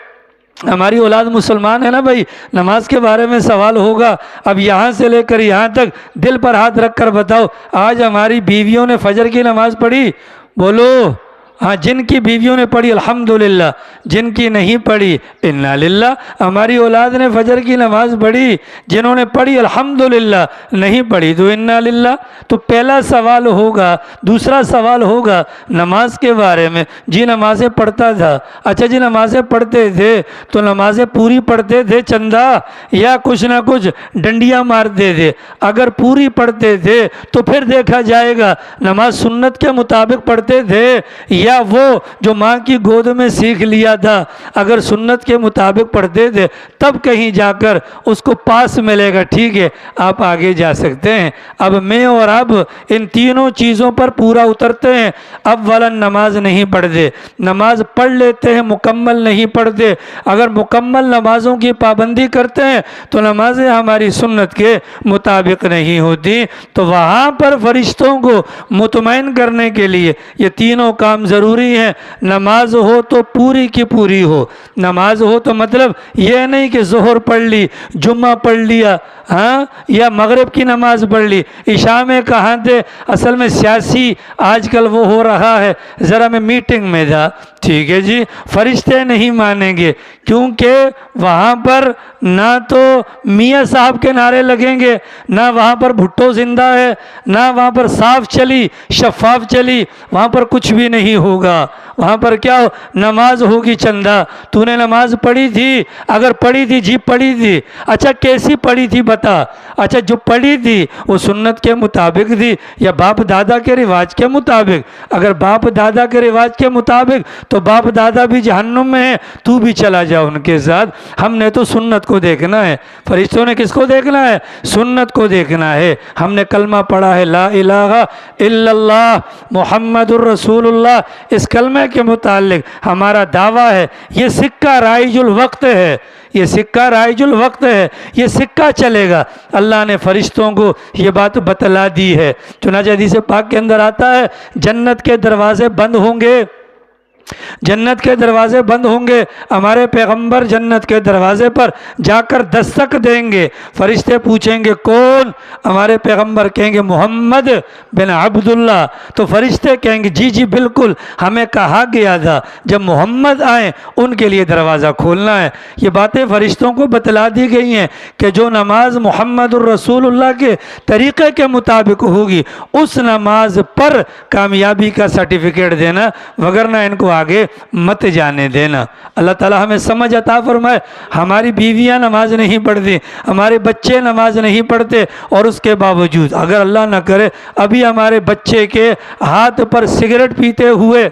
ہماری اولاد مسلمان ہے نا بھائی، نماز کے بارے میں سوال ہوگا۔ اب یہاں سے لے کر یہاں تک دل پر ہاتھ رکھ کر بتاؤ، آج ہماری بیویوں نے فجر کی نماز پڑھی؟ بولو ہاں، جن کی بیویوں نے پڑھی الحمدللہ، جن کی نہیں پڑھی انا للہ۔ ہماری اولاد نے فجر کی نماز پڑھی، جنہوں نے پڑھی الحمدللہ، نہیں پڑھی تو انا للہ۔ تو پہلا سوال ہوگا، دوسرا سوال ہوگا نماز کے بارے میں، جی نمازیں پڑھتا تھا۔ اچھا جی نمازیں پڑھتے تھے تو نمازیں پوری پڑھتے تھے چندہ یا کچھ نہ کچھ ڈنڈیاں مارتے تھے؟ اگر پوری پڑھتے تھے تو پھر دیکھا جائے گا نماز سنت کے مطابق پڑھتے تھے یا وہ جو ماں کی گود میں سیکھ لیا تھا۔ اگر سنت کے مطابق پڑھتے تھے تب کہیں جا کر اس کو پاس ملے گا، ٹھیک ہے آپ آگے جا سکتے ہیں۔ اب میں اور اب ان تینوں چیزوں پر پورا اترتے ہیں۔ اولا نماز نہیں پڑھتے، نماز پڑھ لیتے ہیں مکمل نہیں پڑھتے۔ اگر مکمل نمازوں کی پابندی کرتے ہیں تو نمازیں ہماری سنت کے مطابق نہیں ہوتی۔ تو وہاں پر فرشتوں کو مطمئن کرنے کے لیے یہ تینوں کام ضروری ہے۔ نماز ہو تو پوری کی پوری ہو، نماز ہو تو مطلب یہ نہیں کہ ظہر پڑھ لی، جمعہ پڑھ لیا، ہاں یا مغرب کی نماز پڑھ لی، عشاء میں کہاں تھے؟ اصل میں سیاسی آج کل وہ ہو رہا ہے، ذرا میں میٹنگ میں تھا، ٹھیک ہے جی۔ فرشتے نہیں مانیں گے، کیونکہ وہاں پر نہ تو میاں صاحب کے نعرے لگیں گے، نہ وہاں پر بھٹو زندہ ہے، نہ وہاں پر صاف چلی شفاف چلی، وہاں پر کچھ بھی نہیں ہوگا۔ وہاں پر کیا ہو؟ نماز ہوگی چندہ، تو نے نماز پڑھی تھی؟ اگر پڑھی تھی جی پڑھی تھی، اچھا کیسی پڑھی تھی بتا؟ اچھا جو پڑھی تھی وہ سنت کے مطابق تھی یا باپ دادا کے رواج کے مطابق؟ اگر باپ دادا کے رواج کے مطابق تو باپ دادا بھی جہنم میں ہیں، تو بھی چلا جا ان کے ساتھ۔ ہم نے تو سنت کو دیکھنا ہے، فرشتوں نے کس کو دیکھنا ہے؟ سنت کو دیکھنا ہے۔ ہم نے کلمہ پڑھا ہے لا الہ الا اللہ محمد الرسول اللہ، اس کلمے کے متعلق ہمارا دعویٰ ہے یہ سکہ رائج الوقت ہے، یہ سکہ رائج الوقت ہے، یہ سکہ چلے گا۔ اللہ نے فرشتوں کو یہ بات بتلا دی ہے، چنانچہ حدیث پاک کے اندر آتا ہے جنت کے دروازے بند ہوں گے، جنت کے دروازے بند ہوں گے، ہمارے پیغمبر جنت کے دروازے پر جا کر دستک دیں گے، فرشتے پوچھیں گے کون؟ ہمارے پیغمبر کہیں گے محمد بن عبداللہ۔ تو فرشتے کہیں گے جی جی بالکل، ہمیں کہا گیا تھا جب محمد آئیں ان کے لیے دروازہ کھولنا ہے۔ یہ باتیں فرشتوں کو بتلا دی گئی ہیں کہ جو نماز محمد الرسول اللہ کے طریقے کے مطابق ہوگی اس نماز پر کامیابی کا سرٹیفکیٹ دینا، وگرنہ ان کو آگے مت جانے دینا۔ اللہ تعالی ہمیں سمجھ عطا فرمائے۔ ہماری بیویاں نماز نہیں پڑھتی، ہمارے بچے نماز نہیں پڑھتے، اور اس کے باوجود اگر اللہ نہ کرے ابھی ہمارے بچے کے ہاتھ پر سگریٹ پیتے ہوئے،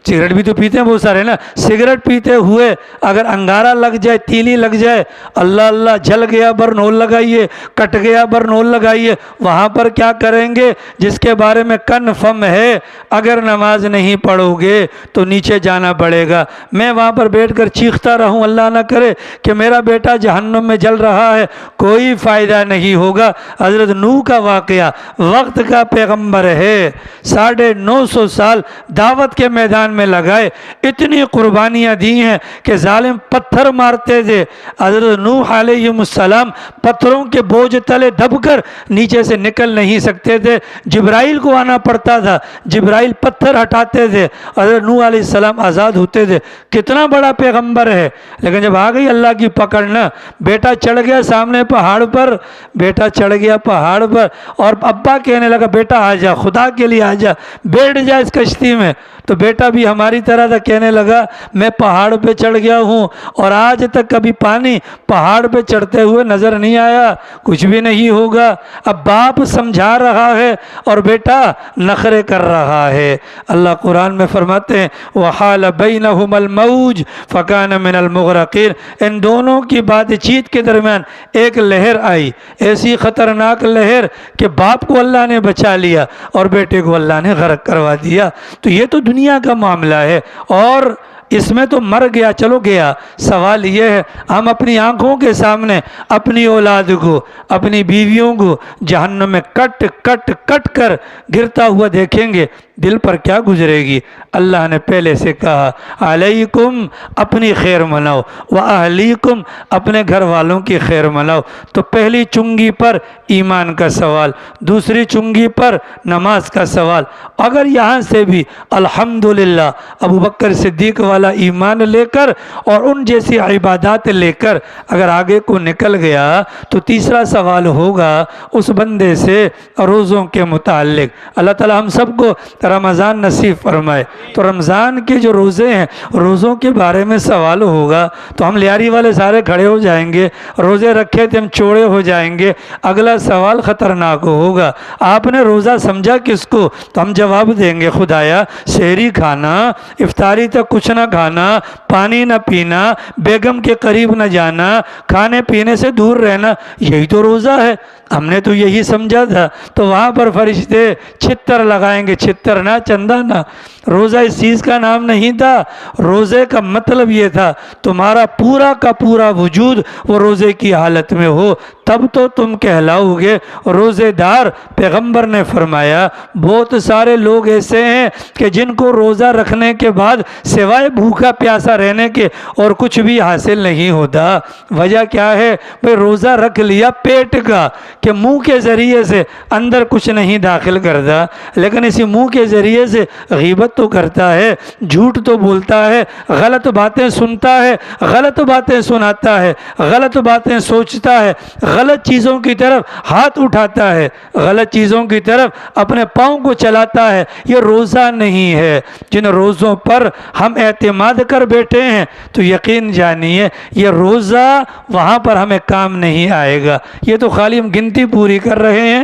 سگریٹ بھی تو پیتے ہیں بہت سارے نا، سگریٹ پیتے ہوئے اگر انگارہ لگ جائے، تیلی لگ جائے، اللہ اللہ جل گیا برنول لگائیے، کٹ گیا برنول لگائیے، وہاں پر کیا کریں گے؟ جس کے بارے میں کنفرم ہے اگر نماز نہیں پڑھو گے تو نیچے جانا پڑے گا۔ میں وہاں پر بیٹھ کر چیختا رہوں اللہ نہ کرے کہ میرا بیٹا جہنم میں جل رہا ہے، کوئی فائدہ نہیں ہوگا۔ حضرت نوح کا واقعہ، وقت کا پیغمبر ہے، 950 سال دعوت کے میدان میں لگائے، اتنی قربانیاں دی ہیں کہ ظالم پتھر مارتے تھے، حضرت نوح علیہ السلام پتھروں کے بوجھ تلے دب کر نیچے سے نکل نہیں سکتے تھے، جبرائیل کو آنا پڑتا تھا، جبرائیل پتھر ہٹاتے تھے، حضرت نوح علیہ السلام آزاد ہوتے تھے۔ کتنا بڑا پیغمبر ہے، لیکن جب آ گئی اللہ کی پکڑنا، بیٹا چڑھ گیا سامنے پہاڑ پر، بیٹا چڑھ گیا پہاڑ پر اور ابا کہنے لگا بیٹا آ جا، خدا کے لیے آ جا، بیٹھ جا اس کشتی میں، تو بیٹا بھی ہماری طرح تھا، کہنے لگا میں پہاڑ پہ چڑھ گیا ہوں اور آج تک کبھی پانی پہاڑ پہ چڑھتے ہوئے نظر نہیں آیا، کچھ بھی نہیں ہوگا۔ اب باپ سمجھا رہا ہے اور بیٹا نخرے کر رہا ہے۔ اللہ قرآن میں فرماتے ہیں وَحَالَ بَيْنَهُمَا الْمَوْجُ فَكَانَ مِنَ الْمُغْرَقِينَ، ان دونوں کی بات چیت کے درمیان ایک لہر آئی، ایسی خطرناک لہر کہ باپ کو اللہ نے بچا لیا اور بیٹے کو اللہ نے غرق کروا دیا۔ تو یہ تو دنیا کا معاملہ ہے، اور اس میں تو مر گیا، چلو گیا، سوال یہ ہے ہم اپنی آنکھوں کے سامنے اپنی اولاد کو، اپنی بیویوں کو جہنم میں کٹ کٹ کٹ کر گرتا ہوا دیکھیں گے، دل پر کیا گزرے گی؟ اللہ نے پہلے سے کہا علیکم، اپنی خیر مناؤ، واہلیکم، اپنے گھر والوں کی خیر مناؤ۔ تو پہلی چنگی پر ایمان کا سوال، دوسری چنگی پر نماز کا سوال۔ اگر یہاں سے بھی الحمدللہ ابو بکر صدیق والا ایمان لے کر اور ان جیسی عبادات لے کر اگر آگے کو نکل گیا تو تیسرا سوال ہوگا اس بندے سے روزوں کے متعلق۔ اللہ تعالی ہم سب کو رمضان نصیب فرمائے۔ تو رمضان کے جو روزے ہیں، روزوں کے بارے میں سوال ہوگا تو ہم لیاری والے سارے کھڑے ہو جائیں گے، روزے رکھے تھے ہم چوڑے ہو جائیں گے۔ اگلا سوال خطرناک ہوگا، آپ نے روزہ سمجھا کس کو؟ تو ہم جواب دیں گے خدایا سحری کھانا، افطاری تک کچھ نہ کھانا، پانی نہ پینا، بیگم کے قریب نہ جانا، کھانے پینے سے دور رہنا، یہی تو روزہ ہے، ہم نے تو یہی سمجھا تھا۔ تو وہاں پر فرشتے چھتر لگائیں گے، چھتر نہ چندہ نہ، روزہ اس چیز کا نام نہیں تھا، روزے کا مطلب یہ تھا تمہارا پورا کا پورا وجود وہ روزے کی حالت میں ہو، تب تو تم کہلاؤ گے روزے دار۔ پیغمبر نے فرمایا بہت سارے لوگ ایسے ہیں کہ جن کو روزہ رکھنے کے بعد سوائے بھوکا پیاسا رہنے کے اور کچھ بھی حاصل نہیں ہوتا۔ وجہ کیا ہے؟ بھئی روزہ رکھ لیا پیٹ کا کہ منہ کے ذریعے سے اندر کچھ نہیں داخل کرتا، لیکن اسی منہ کے ذریعے سے غیبت تو کرتا ہے، جھوٹ تو بولتا ہے، غلط باتیں سنتا ہے، غلط باتیں سناتا ہے، غلط باتیں سوچتا ہے، غلط چیزوں کی طرف ہاتھ اٹھاتا ہے، غلط چیزوں کی طرف اپنے پاؤں کو چلاتا ہے۔ یہ روزہ نہیں ہے۔ جن روزوں پر ہم اعتماد کر بیٹھے ہیں تو یقین جانیے یہ روزہ وہاں پر ہمیں کام نہیں آئے گا۔ یہ تو خالی ہم گنتی پوری کر رہے ہیں،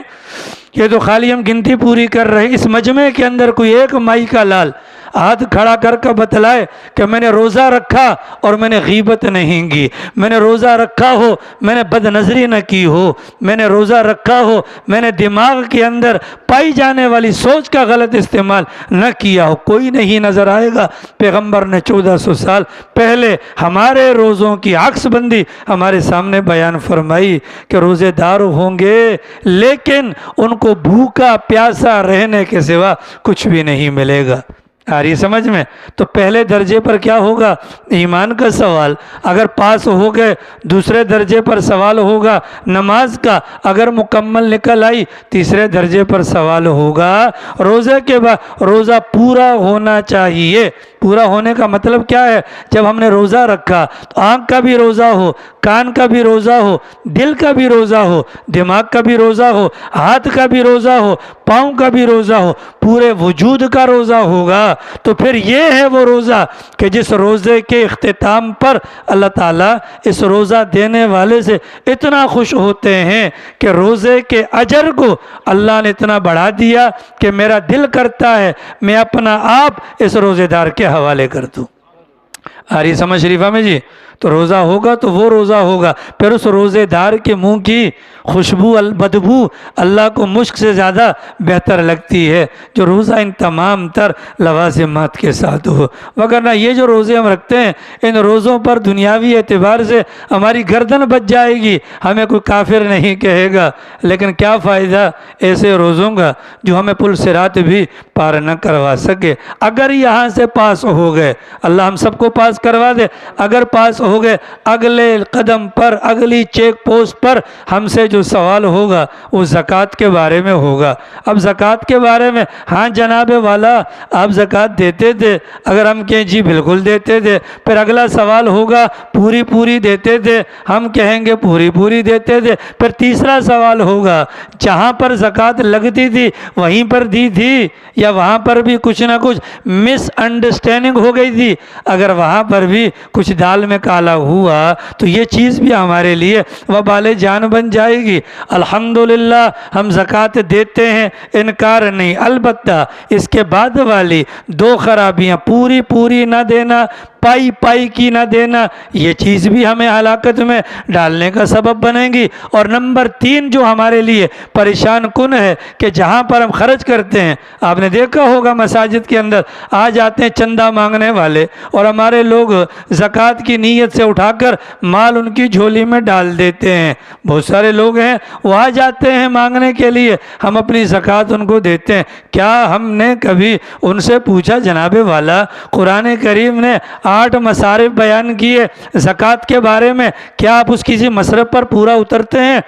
یہ تو خالی ہم گنتی پوری کر رہے ہیں۔ اس مجمع کے اندر کوئی ایک مائی کا لال ہاتھ کھڑا کر کے بتلائے کہ میں نے روزہ رکھا اور میں نے غیبت نہیں کی، میں نے روزہ رکھا ہو میں نے بد نظری نہ کی ہو، میں نے روزہ رکھا ہو میں نے دماغ کے اندر پائی جانے والی سوچ کا غلط استعمال نہ کیا ہو، کوئی نہیں نظر آئے گا۔ پیغمبر نے 1400 سال پہلے ہمارے روزوں کی عکس بندی ہمارے سامنے بیان فرمائی کہ روزے دار ہوں گے لیکن ان کو بھوکا پیاسا رہنے کے سوا کچھ بھی نہیں ملے گا۔ آ رہی سمجھ میں؟ تو پہلے درجے پر کیا ہوگا؟ ایمان کا سوال، اگر پاس ہو گئے دوسرے درجے پر سوال ہوگا نماز کا، اگر مکمل نکل آئی تیسرے درجے پر سوال ہوگا روزے کے بعد۔ روزہ پورا ہونا چاہیے۔ پورا ہونے کا مطلب کیا ہے؟ جب ہم نے روزہ رکھا تو آنکھ کا بھی روزہ ہو، کان کا بھی روزہ ہو، دل کا بھی روزہ ہو، دماغ کا بھی روزہ ہو، ہاتھ کا بھی روزہ ہو، پاؤں کا بھی روزہ ہو، پورے وجود کا روزہ ہوگا۔ تو پھر یہ ہے وہ روزہ کہ جس روزے کے اختتام پر اللہ تعالیٰ اس روزہ دینے والے سے اتنا خوش ہوتے ہیں کہ روزے کے اجر کو اللہ نے اتنا بڑھا دیا کہ میرا دل کرتا ہے میں اپنا آپ اس روزے دار کے حوالے کر دوں۔ آ رہی سمجھ شریفہ میں جی؟ تو روزہ ہوگا تو وہ روزہ ہوگا، پھر اس روزے دار کے منہ کی خوشبو بدبو اللہ کو مشک سے زیادہ بہتر لگتی ہے جو روزہ ان تمام تر لوازمات کے ساتھ ہو۔ وگرنہ یہ جو روزے ہم رکھتے ہیں ان روزوں پر دنیاوی اعتبار سے ہماری گردن بچ جائے گی، ہمیں کوئی کافر نہیں کہے گا، لیکن کیا فائدہ ایسے روزوں کا جو ہمیں پل صراط بھی پار نہ کروا سکے۔ اگر یہاں سے پاس ہو گئے، اللہ ہم سب کو پاس کروا دے، اگر پاس ہو گئے اگلے قدم پر اگلی چیک پوسٹ پر ہم سے جو سوال ہوگا وہ زکوٰۃ کے بارے میں ہوگا۔ اب زکوٰۃ کے بارے میں ہاں جناب والا آپ زکوٰۃ دیتے تھے؟ اگر ہم کہیں جی بالکل دیتے تھے، پھر اگلا سوال ہوگا پوری پوری دیتے تھے؟ ہم کہیں گے پوری پوری دیتے تھے۔ پھر تیسرا سوال ہوگا جہاں پر زکوٰۃ لگتی تھی وہیں پر دی تھی یا وہاں پر بھی کچھ نہ کچھ مس انڈرسٹینڈنگ ہو گئی تھی؟ اگر وہاں پر بھی کچھ دال میں کالا ہوا تو یہ چیز بھی ہمارے لیے وبال جان بن جائے گی۔ الحمدللہ ہم زکوٰۃ دیتے ہیں، انکار نہیں، البتہ اس کے بعد والی دو خرابیاں پوری پوری نہ دینا، پائی پائی کی نہ دینا، یہ چیز بھی ہمیں ہلاکت میں ڈالنے کا سبب بنے گی۔ اور نمبر 3 جو ہمارے لیے پریشان کن ہے کہ جہاں پر ہم خرچ کرتے ہیں، آپ نے دیکھا ہوگا مساجد کے اندر آ جاتے ہیں چندہ مانگنے والے، اور ہمارے لوگ زکوٰۃ کی نیت سے اٹھا کر مال ان کی جھولی میں ڈال دیتے ہیں۔ بہت سارے لوگ ہیں وہ آ جاتے ہیں مانگنے کے لیے، ہم اپنی زکوٰۃ ان کو دیتے ہیں۔ کیا ہم نے کبھی ان سے پوچھا جناب والا قرآن کریم نے 8 مصارف بیان کیے زکوٰۃ کے بارے میں، کیا آپ اس کسی مصرف پر پورا اترتے ہیں؟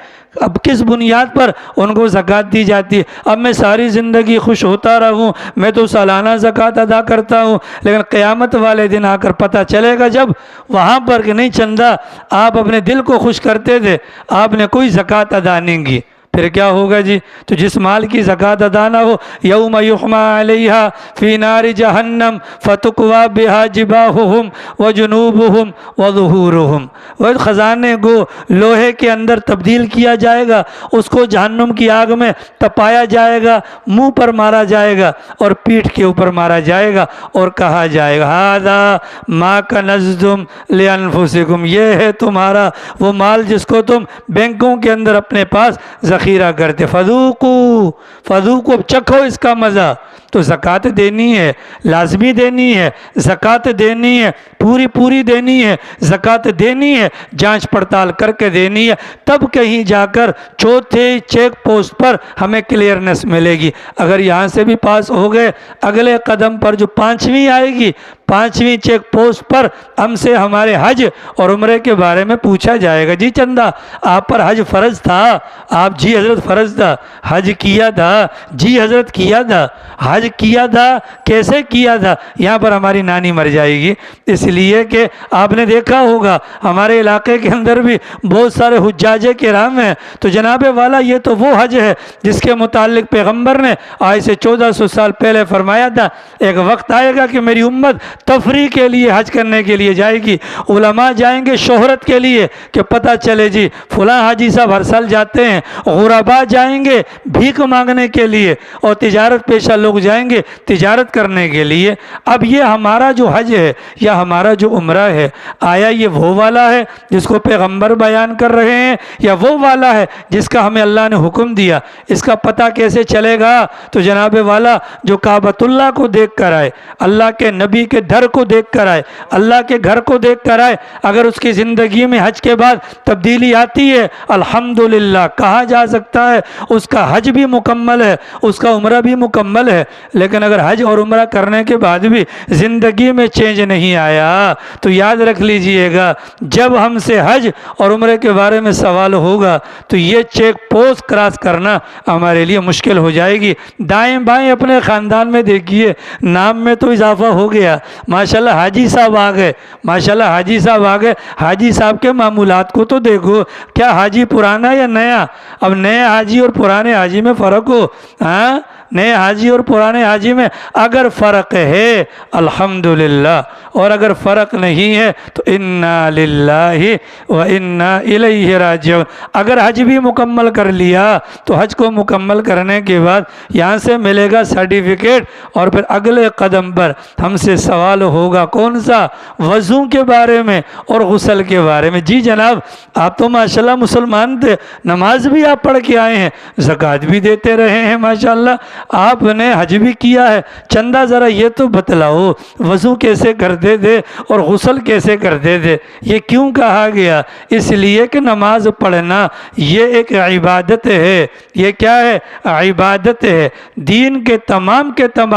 اب کس بنیاد پر ان کو زکوٰۃ دی جاتی ہے؟ اب میں ساری زندگی خوش ہوتا رہوں، میں تو سالانہ زکوٰۃ ادا کرتا ہوں، لیکن قیامت والے دن آ کر پتہ چلے گا جب وہاں پر کہ نہیں چندہ آپ اپنے دل کو خوش کرتے تھے، آپ نے کوئی زکوٰۃ ادا نہیں کی، پھر کیا ہوگا جی؟ تو جس مال کی زکوٰۃ ادا نہ ہو، یوم یحمیٰ علیہا فی نار جہنم فتکویٰ بہا جباہہم وجنوبہم وظہورہم، وہ خزانے کو لوہے کے اندر تبدیل کیا جائے گا، اس کو جہنم کی آگ میں تپایا جائے گا، منہ پر مارا جائے گا اور پیٹھ کے اوپر مارا جائے گا، اور کہا جائے گا ھذا ما کنزتم لانفسکم، یہ ہے تمہارا وہ مال جس کو تم بینکوں کے اندر اپنے پاس ذخیرہ کرتے، فذوقوا، چکھو اس کا مزہ۔ تو زکوٰۃ دینی ہے، لازمی دینی ہے، زکوٰۃ دینی ہے، پوری دینی ہے، زکوٰۃ دینی ہے، جانچ پڑتال کر کے دینی ہے، تب کہیں جا کر چوتھے چیک پوسٹ پر ہمیں کلیئرنس ملے گی۔ اگر یہاں سے بھی پاس ہو گئے، اگلے قدم پر جو 5ویں آئے گی، 5ویں چیک پوسٹ پر ہم سے ہمارے حج اور عمرے کے بارے میں پوچھا جائے گا، جی چندہ آپ پر حج فرض تھا؟ آپ جی حضرت فرض تھا، حج کیا تھا؟ جی حضرت کیا تھا۔ حج کیا تھا؟ کیسے کیا تھا؟ یہاں پر ہماری نانی مر جائے گی، اس لیے کہ آپ نے دیکھا ہوگا ہمارے علاقے کے اندر بھی بہت سارے حجاج کرام ہیں، تو جناب والا یہ تو وہ حج ہے جس کے متعلق پیغمبر نے آج سے 1400 سال پہلے فرمایا تھا، ایک وقت آئے گا کہ میری امت تفریح کے لیے حج کرنے کے لیے جائے گی، علماء جائیں گے شہرت کے لیے کہ پتہ چلے جی فلاں حاجی صاحب ہر سال جاتے ہیں، غرباء جائیں گے بھیک مانگنے کے لیے، اور تجارت پیشہ لوگ جائیں گے تجارت کرنے کے لیے۔ اب یہ ہمارا جو حج ہے یا ہمارا جو عمرہ ہے، آیا یہ وہ والا ہے جس کو پیغمبر بیان کر رہے ہیں، یا وہ والا ہے جس کا ہمیں اللہ نے حکم دیا؟ اس کا پتہ کیسے چلے گا؟ تو جناب والا جو کعبۃ اللہ کو دیکھ کر آئے، اللہ کے نبی کے در کو دیکھ کر آئے، اللہ کے گھر کو دیکھ کر آئے، اگر اس کی زندگی میں حج کے بعد تبدیلی آتی ہے، الحمدللہ کہا جا سکتا ہے اس کا حج بھی مکمل ہے، اس کا عمرہ بھی مکمل ہے۔ لیکن اگر حج اور عمرہ کرنے کے بعد بھی زندگی میں چینج نہیں آیا، تو یاد رکھ لیجئے گا جب ہم سے حج اور عمرے کے بارے میں سوال ہوگا تو یہ چیک پوسٹ کراس کرنا ہمارے لیے مشکل ہو جائے گی۔ دائیں بائیں اپنے خاندان میں دیکھیے، نام میں تو اضافہ ہو گیا، ماشاءاللہ حاجی صاحب آ گئے، ماشاءاللہ حاجی صاحب آ گئے، حاجی صاحب کے معمولات کو تو دیکھو، کیا حاجی پرانا یا نیا؟ اب نئے حاجی اور پرانے حاجی میں فرق ہو، ہاں نئے حاجی اور پرانے حاجی میں اگر فرق ہے الحمدللہ، اور اگر فرق نہیں ہے تو انا للہ و انا الیہ راجعون۔ اگر حج بھی مکمل کر لیا تو حج کو مکمل کرنے کے بعد یہاں سے ملے گا سرٹیفکیٹ، اور پھر اگلے قدم پر ہم سے سوال ہوگا کون سا؟ وضو کے بارے میں اور غسل کے بارے میں۔ جی جناب آپ تو ماشاءاللہ مسلمان تھے، نماز بھی آپ پڑھ کے آئے ہیں، زکوٰۃ بھی دیتے رہے ہیں ماشاءاللہ، آپ نے حج بھی کیا ہے، چندہ ذرا یہ تو بتلاؤ وضو کیسے کرتے تھے اور غسل کیسے کرتے تھے؟ یہ کیوں کہا گیا؟ اس لیے کہ نماز پڑھنا یہ ایک عبادت ہے۔ یہ کیا ہے؟ عبادت ہے۔ دین کے تمام کام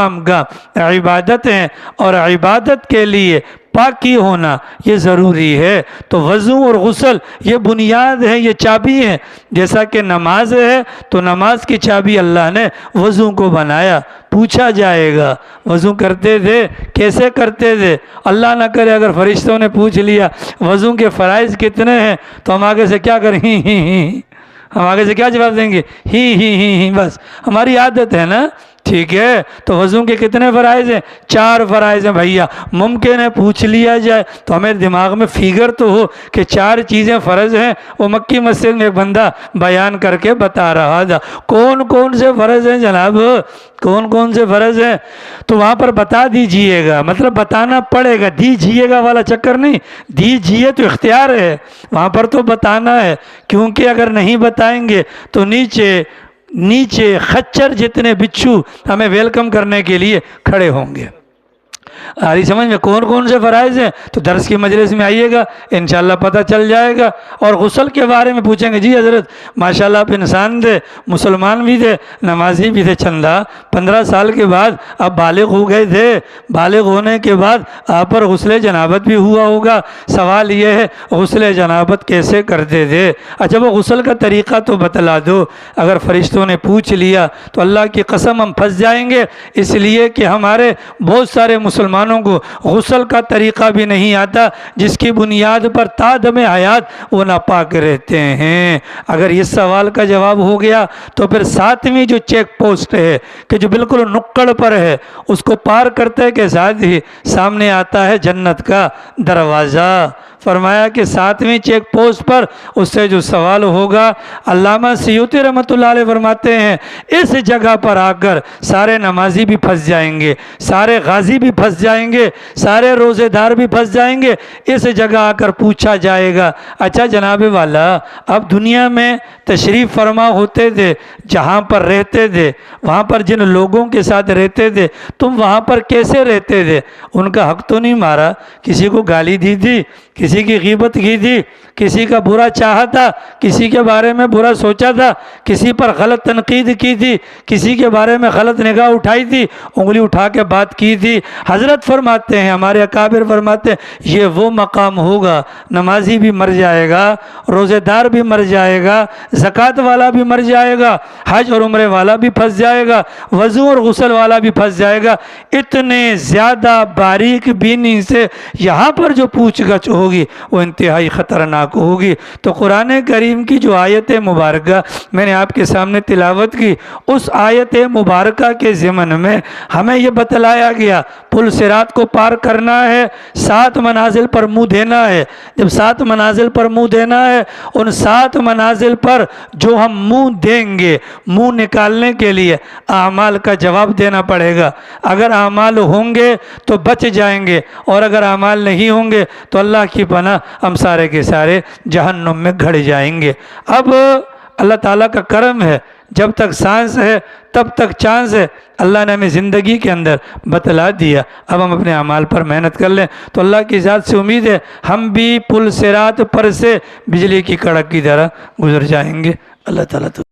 عبادت ہیں، اور عبادت کے لیے پاکی ہونا یہ ضروری ہے۔ تو وضو اور غسل یہ بنیاد ہے، یہ چابی ہے۔ جیسا کہ نماز ہے تو نماز کی چابی اللہ نے وضو کو بنایا۔ پوچھا جائے گا وضو کرتے تھے؟ کیسے کرتے تھے؟ اللہ نہ کرے اگر فرشتوں نے پوچھ لیا وضو کے فرائض کتنے ہیں تو ہم آگے سے کیا کریں؟ ہم آگے سے کیا جواب دیں گے؟ ہی بس ہماری عادت ہے نا، ٹھیک ہے، تو وضو کے کتنے فرائض ہیں؟ 4 فرائض ہیں بھیا۔ ممکن ہے پوچھ لیا جائے تو ہمیں دماغ میں فگر تو ہو کہ 4 چیزیں فرض ہیں، وہ مکی مسجد میں ایک بندہ بیان کر کے بتا رہا تھا۔ کون کون سے فرض ہیں جناب؟ کون کون سے فرض ہیں؟ تو وہاں پر بتا دیجئے گا، مطلب بتانا پڑے گا، دیجئے گا والا چکر نہیں، دیجئے تو اختیار ہے، وہاں پر تو بتانا ہے، کیونکہ اگر نہیں بتائیں گے تو نیچے خچر جتنے بچھو ہمیں ویلکم کرنے کے لیے کھڑے ہوں گے۔ آ رہی سمجھ میں؟ کون کون سے فرائض ہیں تو درس کی مجلس میں آئیے گا، انشاءاللہ پتہ چل جائے گا۔ اور غسل کے بارے میں پوچھیں گے، جی حضرت ماشاءاللہ آپ انسان تھے، مسلمان بھی تھے، نمازی بھی تھے، چندہ 15 سال کے بعد آپ بالغ ہو گئے تھے، بالغ ہونے کے بعد آپ پر غسل جنابت بھی ہوا ہوگا۔ سوال یہ ہے غسل جنابت کیسے کرتے تھے؟ اچھا وہ غسل کا طریقہ تو بتلا دو۔ اگر فرشتوں نے پوچھ لیا تو اللہ کی قسم ہم پھنس جائیں گے، اس لیے کہ ہمارے بہت سارے مسلمانوں کو غسل کا طریقہ بھی نہیں آتا، جس کی بنیاد پر تا دم حیات وہ ناپاک رہتے ہیں۔ اگر اس سوال کا جواب ہو گیا تو پھر 7ویں جو چیک پوسٹ ہے کہ جو بالکل نکڑ پر ہے، اس کو پار کرتے کے ساتھ ہی سامنے آتا ہے جنت کا دروازہ۔ فرمایا کہ 7ویں چیک پوسٹ پر اس سے جو سوال ہوگا، علامہ سیوطی رحمۃ اللہ علیہ فرماتے ہیں اس جگہ پر آ کر سارے نمازی بھی پھنس جائیں گے، سارے غازی بھی پھنس جائیں گے، سارے روزے دار بھی پھنس جائیں گے۔ اس جگہ آ کر پوچھا جائے گا، اچھا جناب والا اب دنیا میں تشریف فرما ہوتے تھے، جہاں پر رہتے تھے، وہاں پر جن لوگوں کے ساتھ رہتے تھے، تم وہاں پر کیسے رہتے تھے؟ ان کا حق تو نہیں مارا؟ کسی کو گالی دی تھی؟ کسی کی غیبت کی تھی؟ کسی کا برا چاہا تھا؟ کسی کے بارے میں برا سوچا تھا؟ کسی پر غلط تنقید کی تھی؟ کسی کے بارے میں غلط نگاہ اٹھائی تھی؟ انگلی اٹھا کے بات کی تھی؟ حضرت فرماتے ہیں، ہمارے اکابر فرماتے ہیں یہ وہ مقام ہوگا، نمازی بھی مر جائے گا، روزے دار بھی مر جائے گا، زکوٰۃ والا بھی مر جائے گا، حج اور عمرے والا بھی پھنس جائے گا، وضو اور غسل والا بھی پھنس جائے گا۔ اتنے زیادہ باریک بینی سے یہاں پر جو پوچھ گچھ ہوگی وہ انتہائی خطرناک ہوگی۔ تو قرآن کریم کی جو آیت مبارکہ میں نے آپ کے سامنے تلاوت کی، اس آیت مبارکہ کے ضمن میں ہمیں یہ بتلایا گیا پل صراط کو پار کرنا ہے، 7 منازل پر منہ دینا ہے۔ جب 7 منازل پر منہ دینا ہے، ان 7 منازل پر جو ہم منہ دیں گے، منہ نکالنے کے لیے اعمال کا جواب دینا پڑے گا۔ اگر اعمال ہوں گے تو بچ جائیں گے، اور اگر اعمال نہیں ہوں گے تو اللہ کی پناہ ہم سارے کے سارے جہنم میں گھڑ جائیں گے۔ اب اللہ تعالیٰ کا کرم ہے، جب تک سانس ہے تب تک چانس ہے، اللہ نے ہمیں زندگی کے اندر بتلا دیا، اب ہم اپنے اعمال پر محنت کر لیں تو اللہ کی ذات سے امید ہے ہم بھی پل صراط پر سے بجلی کی کڑک کی طرح گزر جائیں گے۔ اللہ تعالیٰ تو